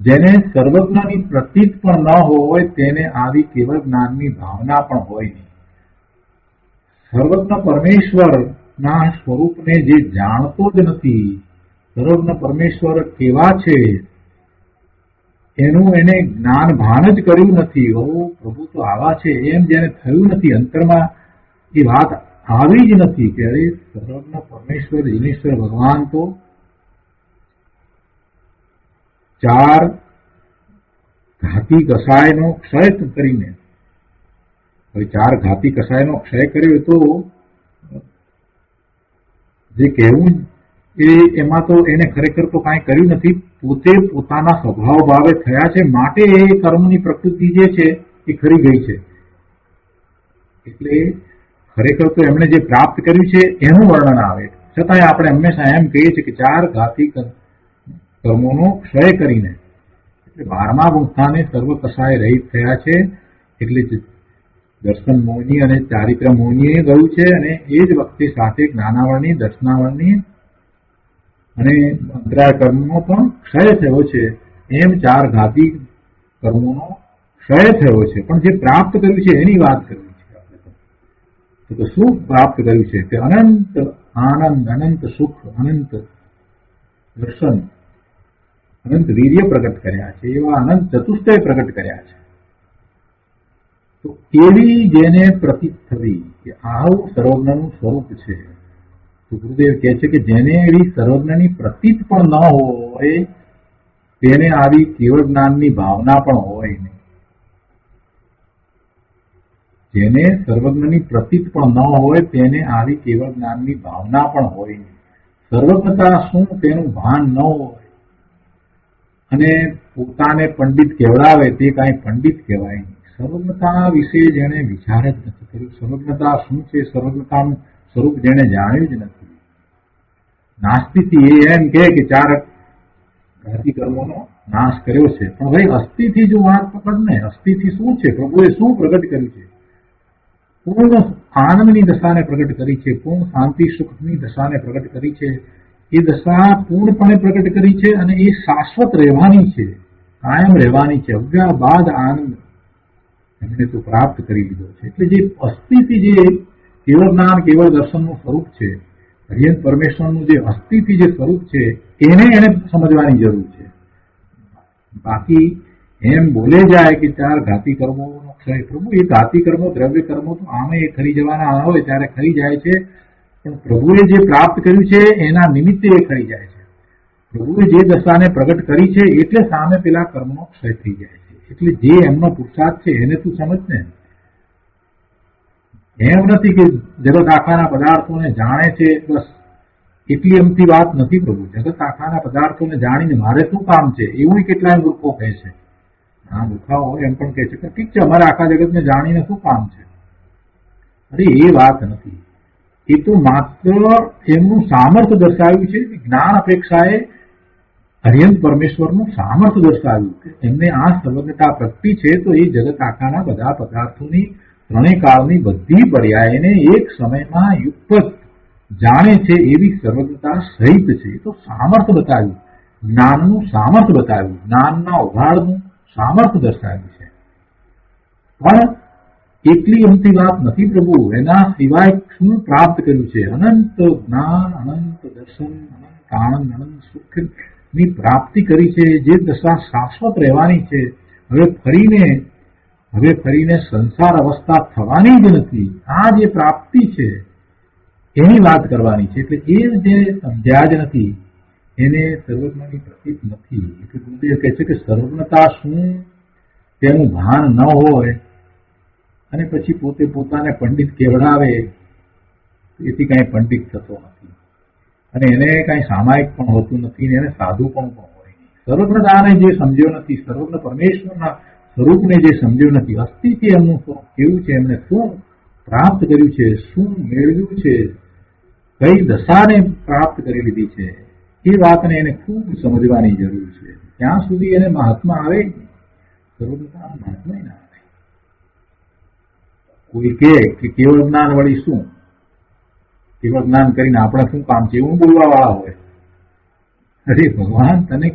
જેને સર્વજ્ઞની પ્રતીત પણ ન હોય તેને આવી કેવળ જ્ઞાનની ભાવના પણ હોય નહીં. સર્વજ્ઞ પરમેશ્વરના સ્વરૂપને જે જાણતો જ નથી, સર્વજ્ઞ પરમેશ્વર કેવા છે એનું એને જ્ઞાન ભાન જ કર્યું નથી. પ્રભુ તો આવા છે એમ જેને થયું નથી, અંતરમાં એ વાત આવી જ નથી કે અરે સર્વજ્ઞ પરમેશ્વર જીનેશ્વર ભગવાન તો 4 ઘાતી કસાયનો ક્ષય કરીને, હવે 4 ઘાતી કસાયનો ક્ષય કર્યો તો જે કહેવું એમાં તો એને ખરેખર તો કાંઈ કર્યું નથી. પોતે પોતાના સ્વભાવ ભાવે થયા છે માટે એ કર્મની પ્રકૃતિ જે છે એ ખરી ગઈ છે. એટલે ખરેખર તો એમણે જે પ્રાપ્ત કર્યું છે એનું વર્ણન આવે. છતાંય આપણે હંમેશા એમ કહીએ છીએ કે 4 ઘાતી કર્મોનો ક્ષય કરીને, એટલે 12મા ગુંથાને સર્વ કસાય રહિત થયા છે. એટલે દર્શન મોહની અને ચારિત્ર મોહનીએ ગયું છે અને એ જ વખતે સાથે જ્ઞાનાવરણી, દર્શનાવરણી અને અંતરાય કર્મનો પણ ક્ષય થયો છે. એમ 4 ઘાતી કર્મોનો ક્ષય થયો છે. પણ જે પ્રાપ્ત કર્યું છે એની વાત કરવી છે આપણે. તો શું પ્રાપ્ત કર્યું છે કે અનંત આનંદ, અનંત સુખ, અનંત દર્શન, અનંત વીર્ય પ્રગટ કર્યા છે. એવા અનંત ચતુષ્ટય પ્રગટ કર્યા છે. તો એવી જેને પ્રતીત થવી કે આવું સર્વજ્ઞનું સ્વરૂપ છે, તો ગુરુદેવ કહે છે કે જેને એવી સર્વજ્ઞની પ્રતીત પણ ન હોય તેને આવી કેવળ જ્ઞાનની ભાવના પણ હોય નહીં. જેને સર્વજ્ઞની પ્રતીત પણ ન હોય તેને આવી કેવળ જ્ઞાનની ભાવના પણ હોય નહીં. સર્વજ્ઞતા શું તેનું ભાન ન હોય અને પોતાને પંડિત કહેવડાવે તે કાંઈ પંડિત કહેવાય નહીં. સર્વજ્ઞતા વિશે જેણે વિચાર જ નથી કર્યો, સર્વજ્ઞતા શું છે, સર્વજ્ઞતાનું સ્વરૂપ જેણે જાણ્યું જ નથી. નાસ્તિથી એમ કહે કે 4 ઘાતી કર્મોનો નાશ કર્યો છે, પણ ભાઈ અસ્થિથી જો વાત પકડને, અસ્થિથી શું છે, પ્રભુએ શું પ્રગટ કર્યું છે? પૂર્ણ આનંદની દશાને પ્રગટ કરી છે, પૂર્ણ શાંતિ સુખની દશાને પ્રગટ કરી છે. એ દશા પૂર્ણપણે પ્રગટ કરી છે અને એ શાશ્વત રહેવાની છે, કાયમ રહેવાની છે. અવ્યાબાદ આનંદ એમણે તો પ્રાપ્ત કરી લીધો છે. એટલે જે અસ્થિથી જે કેવળ જ્ઞાન, કેવળ દર્શનનું સ્વરૂપ છે, અર્યંત પરમેશ્વરનું જે અસ્થિથી જે સ્વરૂપ છે એને સમજવાની જરૂર છે. બાકી એમ બોલે જાય કે 4 ઘાતી કર્મોનો ક્ષય, પ્રભુ એ ઘાતી કર્મો, દ્રવ્ય કર્મો તો આમે એ ખરી જવાના હોય ત્યારે ખરી જાય છે, પણ પ્રભુએ જે પ્રાપ્ત કર્યું છે એના નિમિત્તે એ ખરી જાય છે. પ્રભુએ જે દશાને પ્રગટ કરી છે એટલે સામે પેલા કર્મનો ક્ષય થઈ જાય છે. એટલે જે એમનો પુરુષાર્થ છે એને તું સમજ ને. એમ નથી કે જગત આખાના પદાર્થોને જાણે છે બસ, એટલી એમથી વાત નથી પ્રભુ. જગત આખાના પદાર્થોને જાણીને મારે શું કામ છે એવું કેટલાય મૂર્ખો કહે છે. હા, મૂર્ખાઓ એમ પણ કહે છે કે ઠીક છે, અમારે આખા જગતને જાણીને શું કામ છે. અરે એ વાત નથી. એ તો માત્ર એમનું સામર્થ્ય દર્શાવ્યું છે. જ્ઞાન અપેક્ષાએ અર્યંત પરમેશ્વરનું સામર્થ્ય દર્શાવ્યું કે એમને આ સર્વજ્ઞતા પ્રગટી છે તો એ જગત આખાના બધા પદાર્થોની, ત્રણેય કાળની બધી પર્યાયને એક સમયમાં યુગપત જાણે છે એવી સર્વજ્ઞતા સહિત છે. એ તો સામર્થ્ય બતાવ્યું, જ્ઞાનનું સામર્થ્ય બતાવ્યું, જ્ઞાનના ઉઘાડનું સામર્થ્ય દર્શાવ્યું છે. પણ એટલી એમથી વાત નથી પ્રભુ. એના સિવાય શું પ્રાપ્ત કર્યું છે? અનંત જ્ઞાન, અનંત દર્શન, અનંત આનંદ, અનંત સુખની પ્રાપ્તિ કરી છે. જે દશા શાશ્વત રહેવાની છે. હવે ફરીને સંસાર અવસ્થા થવાની જ નથી. આ જે પ્રાપ્તિ છે એની વાત કરવાની છે. એટલે એ જે સમજ્યા જ નથી એને સર્વજ્ઞની પ્રતીત નથી. એટલે ગુરુદેવ કહે છે કે સર્વજ્ઞતા શું તેનું ભાન ન હોય અને પછી પોતે પોતાને પંડિત કહેવડાવે, એથી કાંઈ પંડિત થતો નથી અને એને કાંઈ સામાયિક પણ હોતું નથી, એને સાધુ પણ હોય નહીં. સર્વજ્ઞતાને જે સમજ્યો નથી, સર્વજ્ઞ પરમેશ્વરના સ્વરૂપને જે સમજ્યો નથી, અસ્તિત્વ એમનું કેવું છે, એમને શું પ્રાપ્ત કર્યું છે, શું મેળવ્યું છે, કઈ દશાને પ્રાપ્ત કરી લીધી છે, એ વાતને એને ખૂબ સમજવાની જરૂર છે. ત્યાં સુધી એને મહાત્મા આવે સર્વજ્ઞતા મહાત્મા ના આવે. કોઈ કે કેવળ જ્ઞાન વળી શું, કેવળ જ્ઞાન કરીને આપણે શું કામ છે એવું બોલવા વાળા હોય. અરે ભગવાન, તને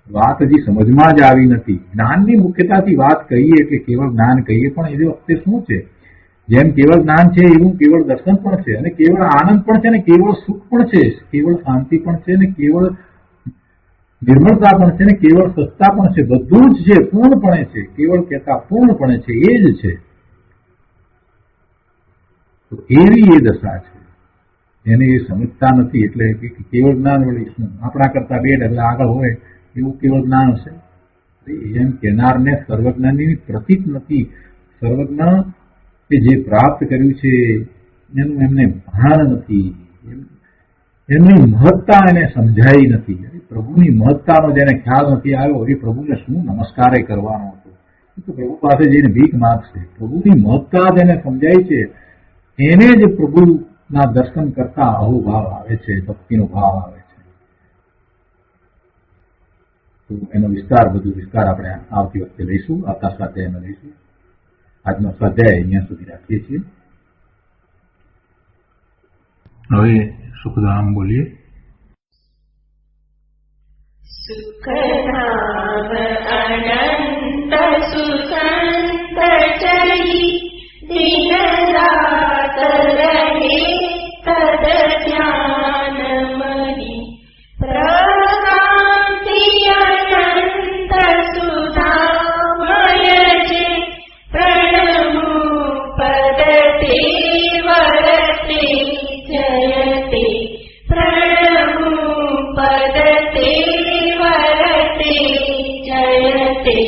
વાત હજી સમજમાં જ આવી નથી. જ્ઞાનની મુખ્યતાથી વાત કહીએ કે કેવળ જ્ઞાન કહીએ, પણ એ વખતે શું છે, જેમ કેવળ જ્ઞાન છે એવું કેવળ દર્શન પણ છે, અને કેવળ આનંદ પણ છે, અને કેવળ સુખ પણ છે, કેવળ શાંતિ પણ છે, અને કેવળ નિર્મળતા પણ છે, ને કેવળ સત્તા પણ છે. બધું જ છે, પૂર્ણપણે છે. કેવળ કહેતા પૂર્ણપણે છે, એ જ છે. તો એવી એ દશા છે, એને એ સમજતા નથી. એટલે કેવળ જ્ઞાન વળી શું, આપણા કરતા 2 ડગલા આગળ હોય એવું કેવળ જ્ઞાન હશે? એમ કહેનારને સર્વજ્ઞાની પ્રતીત નથી. સર્વજ્ઞ કે જે પ્રાપ્ત કર્યું છે એનું એમને ભાન નથી, એમની મહત્તા એને સમજાઈ નથી. પ્રભુની મહત્તાનો જેને ખ્યાલ નથી આવ્યો, એ પ્રભુને શું નમસ્કારે કરવાનો હતો? એ તો પ્રભુ પાસે જઈને ભીખ માગશે. પ્રભુની મહત્તા જેને સમજાય છે એને જ પ્રભુના દર્શન કરતા અહોભાવ આવે છે, ભક્તિનો ભાવ આવે છે. તો એનો બધું વિસ્તાર આપણે આવતી વખતે લઈશું, આવતા સ્વાધ્યાયમાં લઈશું. આજનો સ્વાધ્યાય અહીંયા સુધી રાખીએ છીએ. હવે સુખધામ બોલીએ. સુખધામ અનંત સુસંત ચરી દિન રાત રહે તદ ધ્યાન મહી પ્રકાંતિ અનંત સુધામય છે પ્રણમુ પદ તે વરતે જયતે પ્રણમુ પદ તે વરતે જયતે